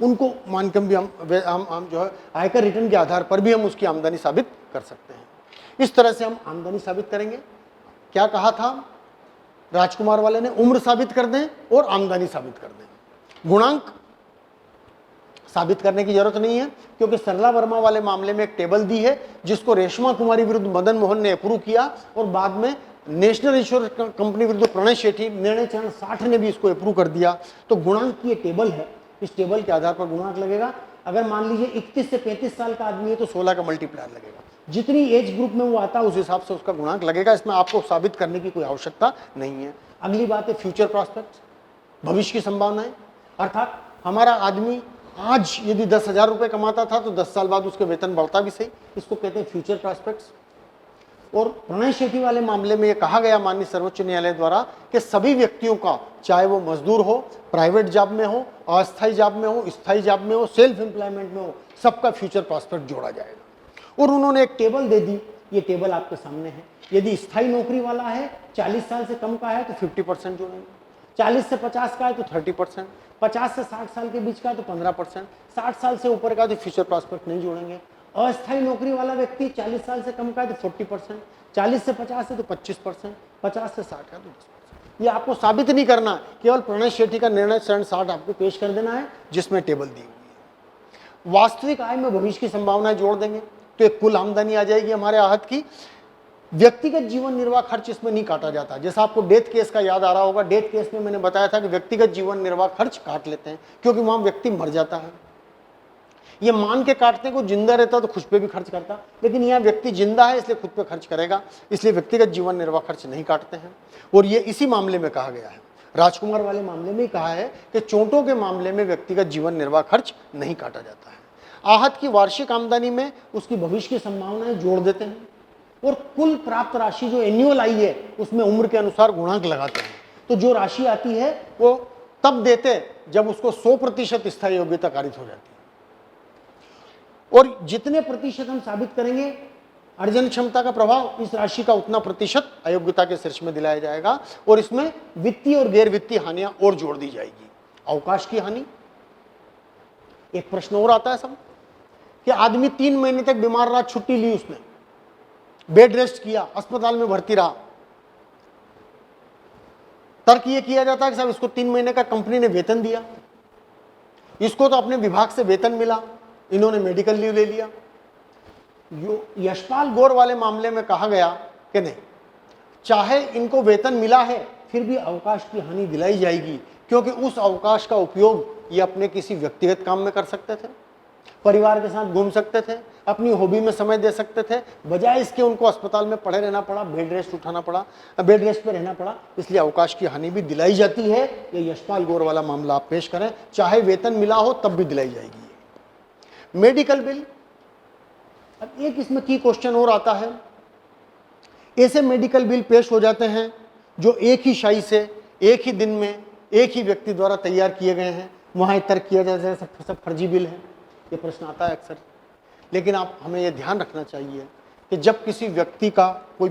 उनको मानकर भी हम जो है आयकर रिटर्न के आधार पर भी हम उसकी आमदनी साबित कर सकते हैं। इस तरह से हम आमदनी साबित करेंगे। क्या कहा था राजकुमार वाले ने, उम्र साबित कर दें और आमदनी साबित कर दें। गुणांक साबित करने की जरूरत नहीं है, क्योंकि सरला वर्मा वाले मामले में एक टेबल दी है जिसको रेशमा कुमारी विरुद्ध मदन मोहन ने अप्रूव किया और बाद में नेशनल इंश्योरेंस कंपनी विरुद्ध प्रणय शेट्टी, निर्णय चरण 60 ने भी इसको अप्रूव कर दिया। तो गुणांक की ये टेबल है, इस टेबल के आधार पर गुणांक लगेगा। अगर मान लीजिए 31 से 35 साल का आदमी है तो 16 का मल्टीप्लायर लगेगा, जितनी एज ग्रुप में वो आता है उस हिसाब से उसका गुणांक लगेगा। इसमें आपको साबित करने की कोई आवश्यकता नहीं है। अगली बात है फ्यूचर प्रॉस्पेक्ट्स, भविष्य की संभावनाएं। अर्थात हमारा आदमी आज यदि 10,000 रुपये कमाता था तो 10 साल बाद उसके वेतन बढ़ता भी सही, इसको कहते हैं फ्यूचर प्रॉस्पेक्ट्स। और प्रणय शेट्टी वाले मामले में यह कहा गया माननीय सर्वोच्च न्यायालय द्वारा कि सभी व्यक्तियों का, चाहे वो मजदूर हो, प्राइवेट जॉब में हो, अस्थायी जॉब में हो, स्थायी जॉब में हो, सेल्फ एम्प्लॉयमेंट में हो, सबका फ्यूचर प्रॉस्पेक्ट जोड़ा जाएगा। और उन्होंने एक टेबल दे दी, ये टेबल आपके सामने है। यदि स्थायी नौकरी वाला है, 40 साल से कम का है तो 50% जोड़ेंगे, 40 से 50 का है तो 30%, 50 से 60 साल के बीच का है तो 15%, 60 साल से ऊपर का तो फ्यूचर प्रॉस्पेक्ट नहीं जोड़ेंगे। अस्थायी नौकरी वाला व्यक्ति 40 साल से कम का है तो 40%, 40 से 50 है तो 25%, 50 से 60 का तो 10%। ये आपको साबित नहीं करना, केवल प्रणय शेट्टी का निर्णय चरण 60 आपको पेश कर देना है जिसमें टेबल दी हुई है। वास्तविक आय में भविष्य की संभावनाएं जोड़ देंगे तो एक कुल आमदनी आ जाएगी हमारे आहत की। व्यक्तिगत जीवन निर्वाह खर्च इसमें नहीं काटा जाता। जैसा आपको डेथ केस का याद आ रहा होगा, डेथ केस में मैंने बताया था कि व्यक्तिगत जीवन निर्वाह खर्च काट लेते हैं क्योंकि वहां व्यक्ति मर जाता है। ये मान के काटते हैं को जिंदा रहता तो खुद पे भी खर्च करता, लेकिन यहाँ व्यक्ति जिंदा है इसलिए खुद पे खर्च करेगा, इसलिए व्यक्तिगत जीवन निर्वाह खर्च नहीं काटते हैं। और ये इसी मामले में कहा गया है, राजकुमार वाले मामले में ही कहा है कि चोटों के मामले में व्यक्तिगत जीवन निर्वाह खर्च नहीं काटा जाता है। आहत की वार्षिक आमदनी में उसकी भविष्य की संभावनाएं जोड़ देते हैं और कुल प्राप्त राशि जो एन्युअल आई है उसमें उम्र के अनुसार गुणांक लगाते हैं। तो जो राशि आती है वो तब देते जब उसको 100% स्थायी योग्यता कारित हो जाती है। और जितने प्रतिशत हम साबित करेंगे, अर्जन क्षमता का प्रभाव इस राशि का उतना प्रतिशत अयोग्यता के शीर्ष में दिलाया जाएगा और इसमें वित्तीय और गैर वित्तीय हानियां और जोड़ दी जाएगी। अवकाश की हानि, एक प्रश्न और आता है सब कि आदमी 3 महीने तक बीमार रहा, छुट्टी ली उसने, बेड रेस्ट किया, अस्पताल में भर्ती रहा। तर्क ये किया जाता है कि साहब इसको 3 महीने का कंपनी ने वेतन दिया, इसको तो अपने विभाग से वेतन मिला, इन्होंने मेडिकल लीव ले लिया। यशपाल गौर वाले मामले में कहा गया कि नहीं, चाहे इनको वेतन मिला है फिर भी अवकाश की हानि दिलाई जाएगी, क्योंकि उस अवकाश का उपयोग ये अपने किसी व्यक्तिगत काम में कर सकते थे, परिवार के साथ घूम सकते थे, अपनी हॉबी में समय दे सकते थे, बजाय इसके उनको अस्पताल में पड़े रहना पड़ा, बेड रेस्ट उठाना पड़ा, बेड रेस्ट पे रहना पड़ा। इसलिए अवकाश की हानि भी दिलाई जाती है। ये यशपाल गौर वाला मामला आप पेश करें, चाहे वेतन मिला हो तब भी दिलाई जाएगी। मेडिकल बिल, अब एक इसमें की क्वेश्चन और आता है, ऐसे मेडिकल बिल पेश हो जाते हैं जो एक ही शाई से एक ही दिन में एक ही व्यक्ति द्वारा तैयार किए गए हैं, वहां तर्क किया जाता है सब फर्जी बिल है। ये प्रश्न आता है अक्सर, लेकिन आप हमें यह ध्यान रखना चाहिए कि जब किसी व्यक्ति का कोई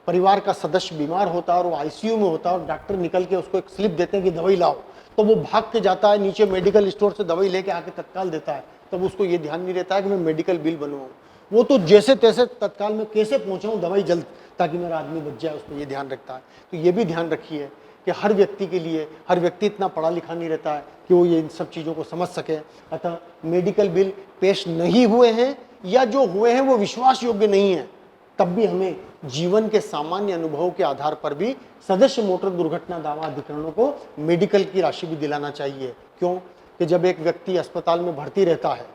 परिवार का सदस्य बीमार होता है और वो आईसीयू में होता है और डॉक्टर निकल के उसको एक स्लिप देते हैं कि दवाई लाओ, तो वो भाग के जाता है नीचे मेडिकल स्टोर से दवाई लेके आके तत्काल देता है, तब उसको ये ध्यान नहीं रहता है कि मैं मेडिकल बिल बनवाऊँ। वो तो जैसे तैसे तत्काल में कैसे पहुँचाऊँ दवाई जल्द, ताकि मेरा आदमी बच जाए, उसको ये ध्यान रखता है। तो ये भी ध्यान रखिए कि हर व्यक्ति के लिए, हर व्यक्ति इतना पढ़ा लिखा नहीं रहता है कि वो ये इन सब चीज़ों को समझ सके। अतः मेडिकल बिल पेश नहीं हुए हैं या जो हुए हैं वो विश्वास योग्य नहीं है, तब भी हमें जीवन के सामान्य अनुभवों के आधार पर भी सदस्य मोटर दुर्घटना दावा अधिकरणों को मेडिकल की राशि भी दिलाना चाहिए। क्यों कि जब एक व्यक्ति अस्पताल में भर्ती रहता है,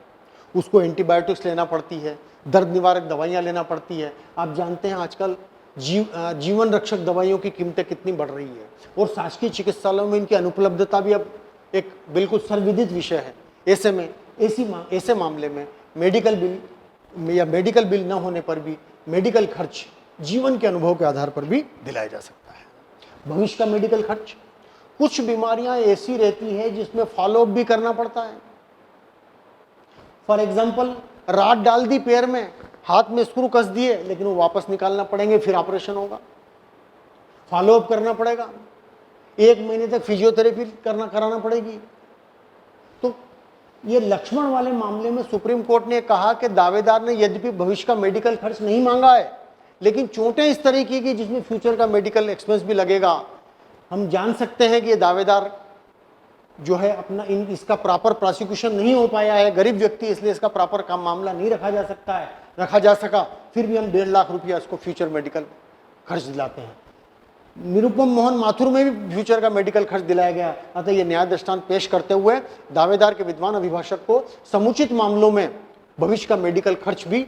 उसको एंटीबायोटिक्स लेना पड़ती है, दर्द निवारक दवाइयाँ लेना पड़ती है। आप जानते हैं आजकल जीवन रक्षक दवाइयों की कीमतें कितनी बढ़ रही है और शासकीय चिकित्सालयों में इनकी अनुपलब्धता भी अब एक बिल्कुल सर्वविदित विषय है। ऐसे में ऐसे मामले में मेडिकल बिल न होने पर भी मेडिकल खर्च जीवन के अनुभव के आधार पर भी दिलाया जा सकता है। भविष्य का मेडिकल खर्च, कुछ बीमारियां ऐसी रहती है जिसमें फॉलोअप भी करना पड़ता है। फॉर एग्जाम्पल, राड डाल दी पैर में, हाथ में स्क्रू कस दिए, लेकिन वो वापस निकालना पड़ेंगे, फिर ऑपरेशन होगा, फॉलोअप करना पड़ेगा, 1 महीने तक फिजियोथेरेपी कराना पड़ेगी। तो ये लक्ष्मण वाले मामले में सुप्रीम कोर्ट ने कहा कि दावेदार ने यद्यपि भविष्य का मेडिकल खर्च नहीं मांगा है, लेकिन चोटें इस तरीके की जिसमें फ्यूचर का मेडिकल एक्सपेंस भी लगेगा। हम जान सकते हैं कि ये दावेदार जो है अपना इसका प्रॉपर प्रोसिक्यूशन नहीं हो पाया है, गरीब व्यक्ति, इसलिए इसका प्रॉपर काम मामला नहीं रखा जा सका, फिर भी हम 1.5 लाख रुपया इसको फ्यूचर मेडिकल खर्च दिलाते हैं। निरुपम मोहन माथुर में भी फ्यूचर का मेडिकल खर्च दिलाया गया। अतः ये न्याय दृष्टांत पेश करते हुए दावेदार के विद्वान अभिभाषक को समुचित मामलों में भविष्य का मेडिकल खर्च भी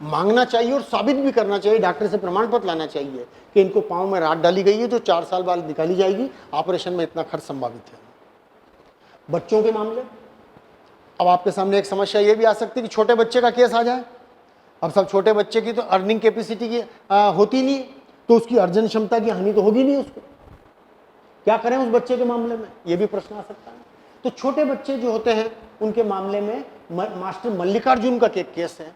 मांगना चाहिए और साबित भी करना चाहिए, डॉक्टर से प्रमाण पत्र लाना चाहिए कि इनको पांव में राड डाली गई है जो 4 साल बाद निकाली जाएगी, ऑपरेशन में इतना खर्च संभावित है। बच्चों के मामले, अब आपके सामने एक समस्या ये भी आ सकती है कि छोटे बच्चे का केस आ जाए। अब सब छोटे बच्चे की तो अर्निंग कैपेसिटी की होती नहीं, तो उसकी अर्जन क्षमता की हानि तो होगी नहीं, उसको क्या करें उस बच्चे के मामले में, ये भी प्रश्न आ सकता है। तो छोटे बच्चे जो होते हैं उनके मामले में मास्टर मल्लिकार्जुन का केस है।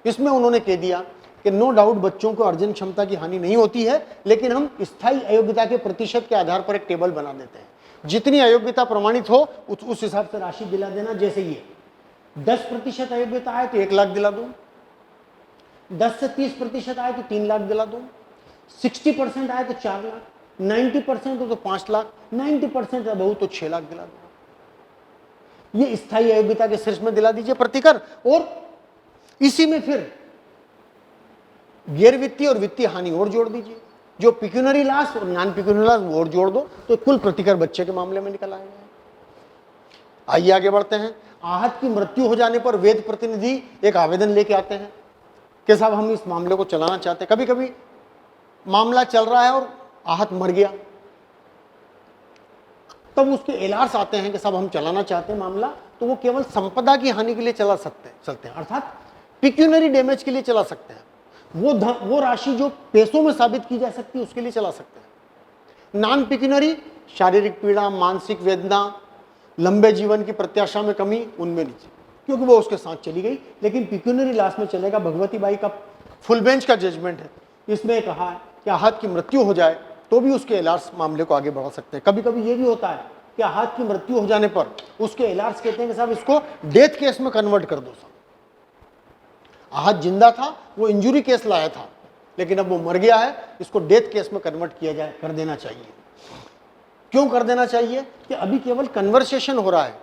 इसमें उन्होंने कह दिया कि नो डाउट बच्चों को अर्जन क्षमता की हानि नहीं होती है, लेकिन हम स्थायी अयोग्यता के प्रतिशत के आधार पर एक टेबल बना देते हैं, जितनी अयोग्यता प्रमाणित हो उस हिसाब से राशि दिला देना। जैसे ये 10% अयोग्यता आए तो 1 लाख दिला दूं, 10 से 30% आए तो 3 लाख दिला दूं, 60% आए तो 4 लाख, 90% हो तो 5 लाख, 90% है बहुत तो 6 लाख दिला दूं। ये स्थायी अयोग्यता के शीर्ष में दिला दीजिए प्रतिकर, और इसी में फिर गैर वित्तीय और वित्तीय हानि और जोड़ दीजिए, जो पिक्यूनरी लॉस और नॉन पिक्यूनरी लॉस वो और जोड़ दो, तो कुल प्रतिकर बच्चे के मामले में निकल आएगा। आइए आगे बढ़ते हैं। आहत की मृत्यु हो जाने पर वेद प्रतिनिधि एक आवेदन लेके आते हैं कि साहब हम इस मामले को चलाना चाहते हैं। कभी कभी मामला चल रहा है और आहत मर गया, तब उसके एलार्स आते हैं कि साहब हम चलाना चाहते हैं मामला, तो वो केवल संपदा की हानि के लिए चलते हैं, अर्थात पिक्यूनरी डैमेज के लिए चला सकते हैं। वो राशि जो पैसों में साबित की जा सकती है उसके लिए चला सकते हैं। नॉन पिक्यूनरी, शारीरिक पीड़ा, मानसिक वेदना, लंबे जीवन की प्रत्याशा में कमी, उनमें नहीं। क्योंकि वो उसके साथ चली गई। लेकिन पिक्यूनरी लॉस में चलेगा, भगवती बाई का फुल बेंच का जजमेंट है, इसमें कहा है कि आहत की मृत्यु हो जाए तो भी उसके एलार्स मामले को आगे बढ़ा सकते हैं। कभी कभी ये भी होता है कि आहत की मृत्यु हो जाने पर उसके एलार्स कहते हैं कि साहब इसको डेथ केस में कन्वर्ट कर दो। साहब आहत जिंदा था, वो इंजुरी केस लाया था, लेकिन अब वो मर गया है, इसको डेथ केस में कन्वर्ट किया जाए, कर देना चाहिए। क्यों कर देना चाहिए कि अभी केवल कन्वर्सेशन हो रहा है,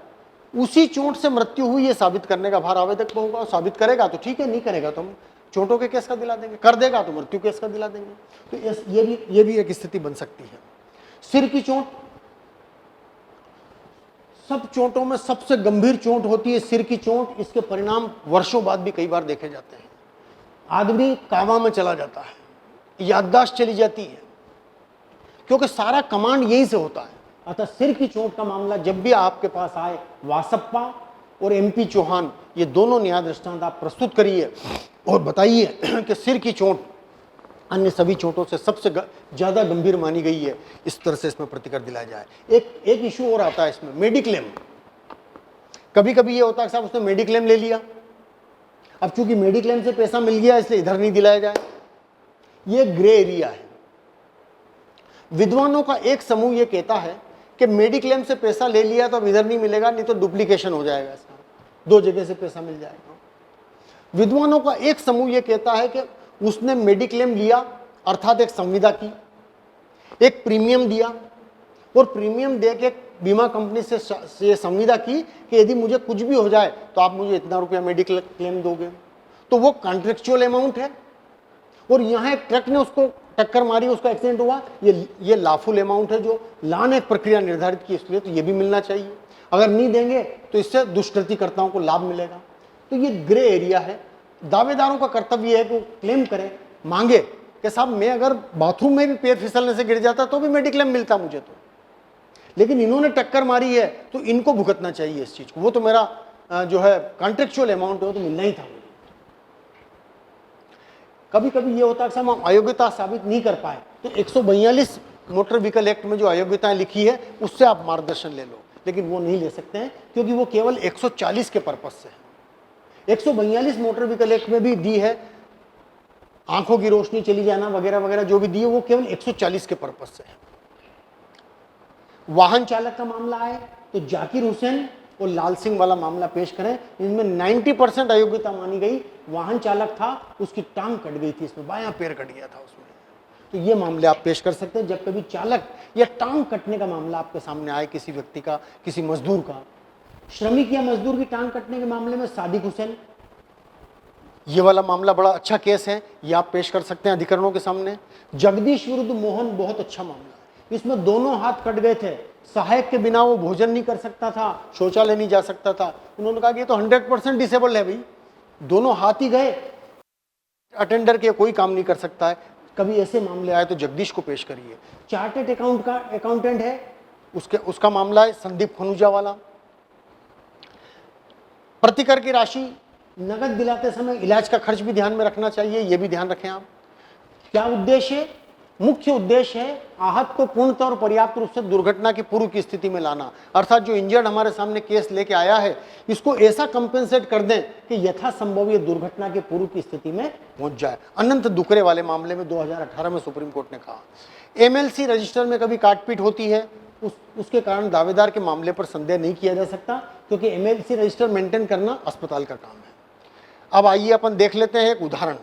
उसी चोट से मृत्यु हुई ये साबित करने का भार आवेदक पर होगा। साबित करेगा तो ठीक है, नहीं करेगा तो हम चोटों के केस का दिला देंगे, कर देगा तो मृत्यु केस का दिला देंगे। तो ये भी एक स्थिति बन सकती है। सिर की चोट सब चोटों में सबसे गंभीर चोट होती है सिर की चोट। इसके परिणाम वर्षों बाद भी कई बार देखे जाते हैं। आदमी कामा में चला जाता है, याददाश्त चली जाती है, क्योंकि सारा कमांड यहीं से होता है। अतः सिर की चोट का मामला जब भी आपके पास आए, वासप्पा और एमपी चौहान ये दोनों न्याय दृष्टांत आप प्रस्तुत करिए और बताइए कि सिर की चोट अन्य सभी चोटों से सबसे ज्यादा गंभीर मानी गई है, इस तरह से इसमें प्रतिकर दिलाया जाए। एक इशू और आता है इसमें, मेडिक्लेम। कभी कभी ये होता है कि साहब उसने मेडिक्लेम ले लिया, अब चूंकि मेडिक्लेम से पैसा मिल गया इसलिए इधर नहीं दिलाया जाए, ये ग्रे एरिया है। विद्वानों का एक समूह ये कहता है कि मेडिक्लेम से पैसा ले लिया तो अब इधर नहीं मिलेगा, नहीं तो डुप्लीकेशन हो जाएगा, इसका दो जगह से पैसा मिल जाएगा। विद्वानों का एक समूह ये कहता है कि उसने मेडिक्लेम लिया, अर्थात एक संविदा की, एक प्रीमियम दिया और प्रीमियम दे के बीमा कंपनी से ये संविदा की कि यदि मुझे कुछ भी हो जाए तो आप मुझे इतना रुपया मेडिकल क्लेम दोगे। तो वो कॉन्ट्रेक्चुअल अमाउंट है। और यहाँ एक ट्रक ने उसको टक्कर मारी, उसका एक्सीडेंट हुआ, ये लाफुल अमाउंट है जो लॉ ने एक प्रक्रिया निर्धारित की, इसलिए तो ये भी मिलना चाहिए। अगर नहीं देंगे तो इससे दुष्कृतिकर्ताओं को लाभ मिलेगा। तो ये ग्रे एरिया है। दावेदारों का कर्तव्य है कि वो क्लेम करें, मांगे कि साहब मैं अगर बाथरूम में भी पैर फिसलने से गिर जाता तो भी मेडिक्लेम मिलता मुझे तो, लेकिन इन्होंने टक्कर मारी है तो इनको भुगतना चाहिए इस चीज को। वो तो मेरा जो है कॉन्ट्रेक्चुअल अमाउंट है, वो तो मिलना ही था मुझे। कभी कभी ये होता है कि हम अयोग्यता साबित नहीं कर पाए तो 142 मोटर व्हीकल एक्ट में जो अयोग्यताएं लिखी है उससे आप मार्गदर्शन ले लो, लेकिन वो नहीं ले सकते हैं क्योंकि वो केवल 140 के पर्पज से है। 142 मोटर व्हीकल एक्ट में भी दी है, आंखों की रोशनी चली जाना वगैरह वगैरह जो भी दी है वो केवल 140 के पर्पज से है। वाहन चालक का मामला आए तो जाकिर हुसैन और लाल सिंह वाला मामला पेश करें, इनमें 90% अयोग्यता मानी गई। वाहन चालक था, उसकी टांग कट गई थी, इसमें बायां पैर कट गया था उसमें। तो ये मामले आप पेश कर सकते हैं जब कभी चालक या टांग कटने का मामला आपके सामने आए, किसी व्यक्ति का, किसी मजदूर का। श्रमिक या मजदूर की टांग कटने के मामले में सादिक हुसैन, ये वाला मामला बड़ा अच्छा केस है, ये आप पेश कर सकते हैं अधिकरणों के सामने। जगदीश विरुद्ध मोहन बहुत अच्छा मामला है, इसमें दोनों हाथ कट गए थे, सहायक के बिना वो भोजन नहीं कर सकता था, शौचालय नहीं जा सकता था। उन्होंने कहा कि ये तो 100% डिसेबल है भाई, दोनों हाथ ही गए, अटेंडर के कोई काम नहीं कर सकता है। कभी ऐसे मामले आए तो जगदीश को पेश करिए। चार्टेड अकाउंटेंट है, उसका मामला है संदीप खनुजा वाला। प्रतिकर की राशि नगद दिलाते समय इलाज का खर्च भी ध्यान में रखना चाहिए, ये भी ध्यान रखें आप। क्या उद्देश्य? मुख्य उद्देश्य है आहत को पूर्णतः और पर्याप्त रूप से दुर्घटना की पूर्व की स्थिति में लाना, अर्थात जो इंजर्ड हमारे सामने केस लेके आया है इसको ऐसा कंपेंसेट कर दें कि यथासंभव ये दुर्घटना के पूर्व की स्थिति में पहुंच जाए। अनंत दुकरे वाले मामले में 2018 में सुप्रीम कोर्ट ने कहा एमएलसी रजिस्टर में कभी काटपीट होती है, उसके कारण दावेदार के मामले पर संदेह नहीं किया जा सकता, क्योंकि एमएलसी रजिस्टर मेंटेन करना अस्पताल का काम है। अब आइए अपन देख लेते हैं एक उदाहरण।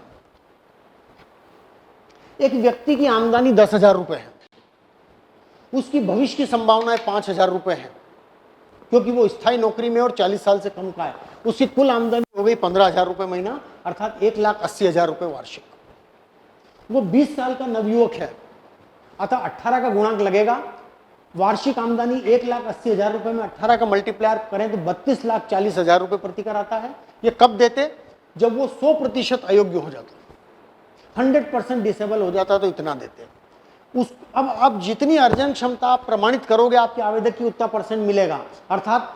एक व्यक्ति की आमदनी 10,000 रुपए है, उसकी भविष्य की संभावनाएं 5,000 रुपए है, क्योंकि वो स्थायी नौकरी में और 40 साल से कम का है। उसकी कुल आमदनी हो गई 15,000 रुपए महीना, अर्थात 1,80,000 रुपए वार्षिक। वो 20 साल का नवयुवक है, अतः 18 का गुणांक लगेगा। वार्षिक आमदनी 1,80,000 रुपए में 18 का मल्टीप्लायर करें तो 32,40,000 रुपए प्रतिकर आता है। ये कब देते? जब वो 100% अयोग्य हो जाता, 100% डिसेबल हो जाता तो इतना देते। अब आप जितनी अर्जन क्षमता आप प्रमाणित करोगे आपके आवेदक की उतना परसेंट मिलेगा। अर्थात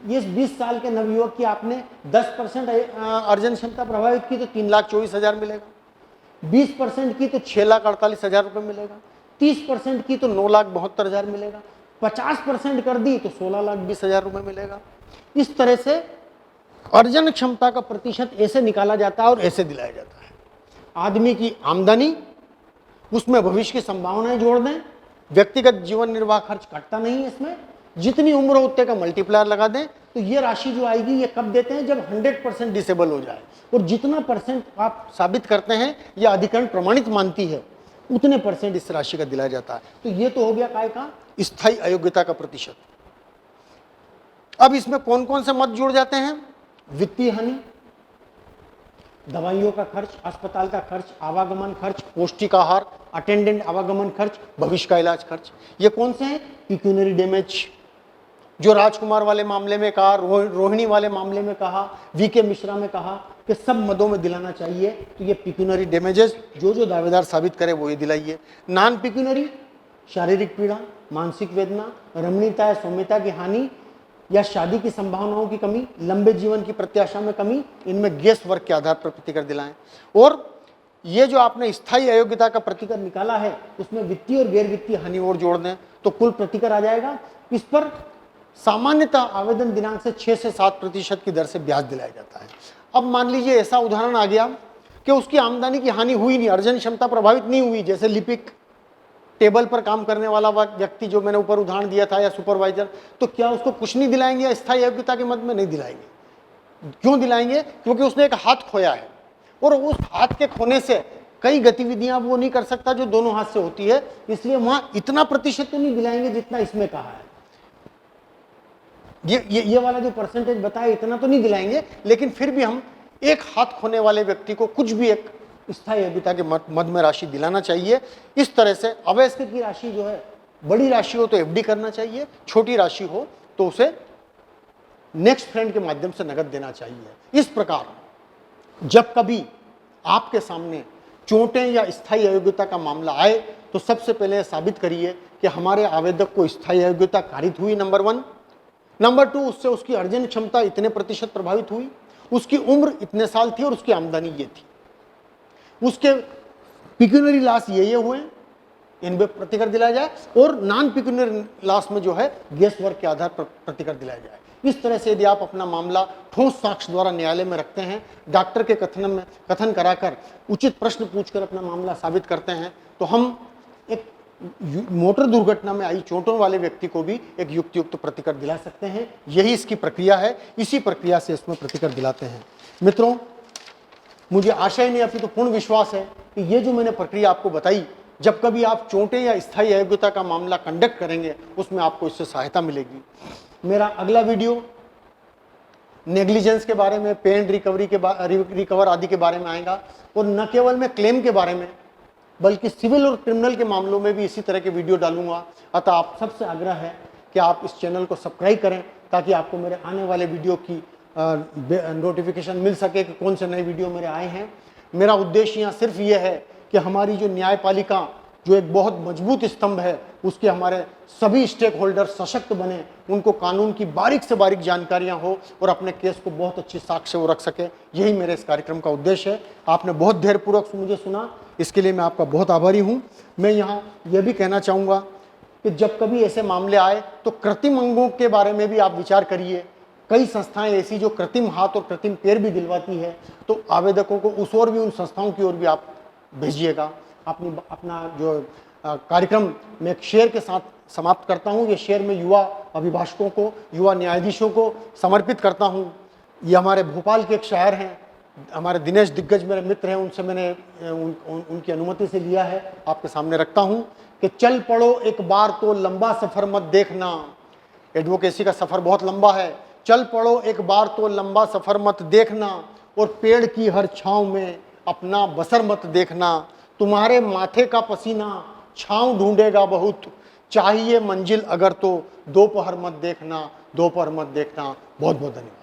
ये 20 साल के नवयुवक की आपने 10% अर्जन क्षमता प्रभावित की तो 3,24,000 मिलेगा, 20% की तो 6,48,000 रुपये मिलेगा, 30% की तो 9,72,000 मिलेगा, 50% कर दी तो 16,20,000 रुपये मिलेगा। इस तरह से अर्जन क्षमता का प्रतिशत ऐसे निकाला जाता है और ऐसे दिलाया जाता है। आदमी की आमदनी, उसमें भविष्य की संभावनाएं जोड़ दें, व्यक्तिगत जीवन निर्वाह खर्च कटता नहीं है इसमें, जितनी उम्र हो उतने का मल्टीप्लायर लगा दें, तो ये राशि जो आएगी ये कब देते हैं, जब 100% डिसेबल हो जाए, और जितना परसेंट आप साबित करते हैं या अधिकरण प्रमाणित मानती है उतने परसेंट इस राशि का दिलाया जाता है। तो ये तो हो गया काय का स्थायी अयोग्यता का प्रतिशत। अब इसमें कौन कौन से मत जुड़ जाते हैं? वित्तीय हानि, दवाइयों का खर्च, अस्पताल का खर्च, आवागमन खर्च, पौष्टिक आहार, अटेंडेंट आवागमन खर्च, भविष्य का इलाज खर्च। ये कौन से हैं? पिक्यूनरी डैमेज, जो राजकुमार वाले मामले में कहा, रोहिणी वाले मामले में कहा, वीके मिश्रा में कहा कि सब मदों में दिलाना चाहिए। तो ये पिक्यूनरी डैमेजेस जो दावेदार साबित करे वो ये दिलाइए। नॉन पिक्यूनरी, शारीरिक पीड़ा, मानसिक वेदना, रमणीयता या सौम्यता की हानि या शादी की संभावनाओं की कमी, लंबे जीवन की प्रत्याशा में कमी, इनमें गेस वर्क के आधार पर प्रतिकर दिलाएं। और ये जो आपने स्थायी अयोग्यता का प्रतिकर निकाला है उसमें वित्तीय और गैर वित्तीय हानि और जोड़ दें तो कुल प्रतिकर आ जाएगा। इस पर सामान्यतः आवेदन दिनांक से 6 से 7% की दर से ब्याज दिलाया जाता है। अब मान लीजिए ऐसा उदाहरण आ गया कि उसकी आमदनी की हानि हुई नहीं, अर्जन क्षमता प्रभावित नहीं हुई, जैसे लिपिक, टेबल पर काम करने वाला व्यक्ति जो मैंने ऊपर उदाहरण दिया था, या सुपरवाइजर, तो क्या उसको कुछ नहीं दिलाएंगे या स्थायी अयोग्यता के मद में नहीं दिलाएंगे? क्यों दिलाएंगे? क्योंकि उसने एक हाथ खोया है और उस हाथ के खोने से कई गतिविधियां वो नहीं कर सकता जो दोनों हाथ से होती है, इसलिए वहां इतना प्रतिशत तो नहीं दिलाएंगे जितना इसमें कहा है। ये वाला जो परसेंटेज बताया इतना तो नहीं दिलाएंगे, लेकिन फिर भी हम एक हाथ खोने वाले व्यक्ति को कुछ भी एक स्थायी अयोग्यता के मद में राशि दिलाना चाहिए। इस तरह से अवयस्क की राशि जो है, बड़ी राशि हो तो एफडी करना चाहिए, छोटी राशि हो तो उसे नेक्स्ट फ्रेंड के माध्यम से नगद देना चाहिए। इस प्रकार जब कभी आपके सामने चोटें या स्थायी अयोग्यता का मामला आए तो सबसे पहले साबित करिए कि हमारे आवेदक को स्थायी अयोग्यता कारित हुई, नंबर 1। नंबर 2, उससे उसकी अर्जन क्षमता इतने प्रतिशत प्रभावित हुई, उसकी उम्र इतने साल थी और उसकी आमदनी ये थी, उसके पिक्यूनरी लॉस ये हुए, इन पे प्रतिकर दिलाया जाए, और नॉन पिक्यूनरी लॉस में जो है गेस वर्क के आधार पर प्रतिकर दिलाया जाए। इस तरह से यदि आप अपना मामला ठोस साक्ष्य द्वारा न्यायालय में रखते हैं, डॉक्टर के कथन कराकर उचित प्रश्न पूछकर अपना मामला साबित करते हैं, तो हम एक मोटर दुर्घटना में आई चोटों वाले व्यक्ति को भी एक युक्त प्रतिकर दिला सकते हैं। यही इसकी प्रक्रिया है, इसी प्रक्रिया से इसमें प्रतिकर दिलाते हैं। मित्रों, मुझे आशा ही नहीं अपितु तो पूर्ण विश्वास है कि ये जो मैंने प्रक्रिया आपको बताई, जब कभी आप चोटें या स्थायी अयोग्यता का मामला कंडक्ट करेंगे उसमें आपको इससे सहायता मिलेगी। मेरा अगला वीडियो नेग्लिजेंस के बारे में, पेन रिकवर आदि के बारे में आएगा, और न केवल मैं क्लेम के बारे में बल्कि सिविल और क्रिमिनल के मामलों में भी इसी तरह के वीडियो डालूंगा। अतः आप सबसे आग्रह है कि आप इस चैनल को सब्सक्राइब करें ताकि आपको मेरे आने वाले वीडियो की नोटिफिकेशन मिल सके कि कौन से नए वीडियो मेरे आए हैं। मेरा उद्देश्य यहाँ सिर्फ ये है कि हमारी जो न्यायपालिका जो एक बहुत मजबूत स्तंभ है उसके हमारे सभी स्टेक होल्डर सशक्त बने, उनको कानून की बारीक से बारीक जानकारियां हो और अपने केस को बहुत अच्छी साक्ष्य वो रख सके। यही मेरे इस कार्यक्रम का उद्देश्य है। आपने बहुत धैर्यपूर्वक मुझे सुना, इसके लिए मैं आपका बहुत आभारी हूँ। मैं यहाँ यह भी कहना चाहूँगा कि जब कभी ऐसे मामले आए तो कृत्रिम अंगों के बारे में भी आप विचार करिए। कई संस्थाएं ऐसी जो कृत्रिम हाथ और कृत्रिम पैर भी दिलवाती है, तो आवेदकों को उस ओर भी, उन संस्थाओं की ओर भी आप भेजिएगा। अपना जो कार्यक्रम मैं एक शेयर के साथ समाप्त करता हूँ। ये शेयर मैं युवा अभिभाषकों को, युवा न्यायाधीशों को समर्पित करता हूँ। ये हमारे भोपाल के एक शायर हैं, हमारे दिनेश दिग्गज मेरे मित्र हैं, उनसे मैंने उनकी अनुमति से लिया है, आपके सामने रखता हूँ कि चल पड़ो एक बार तो लंबा सफ़र मत देखना। एडवोकेसी का सफ़र बहुत लंबा है। चल पड़ो एक बार तो लंबा सफ़र मत देखना, और पेड़ की हर छाँव में अपना बसर मत देखना। तुम्हारे माथे का पसीना छाँव ढूंढेगा बहुत, चाहिए मंजिल अगर तो दोपहर मत देखना, दोपहर मत देखना। बहुत बहुत धन्यवाद।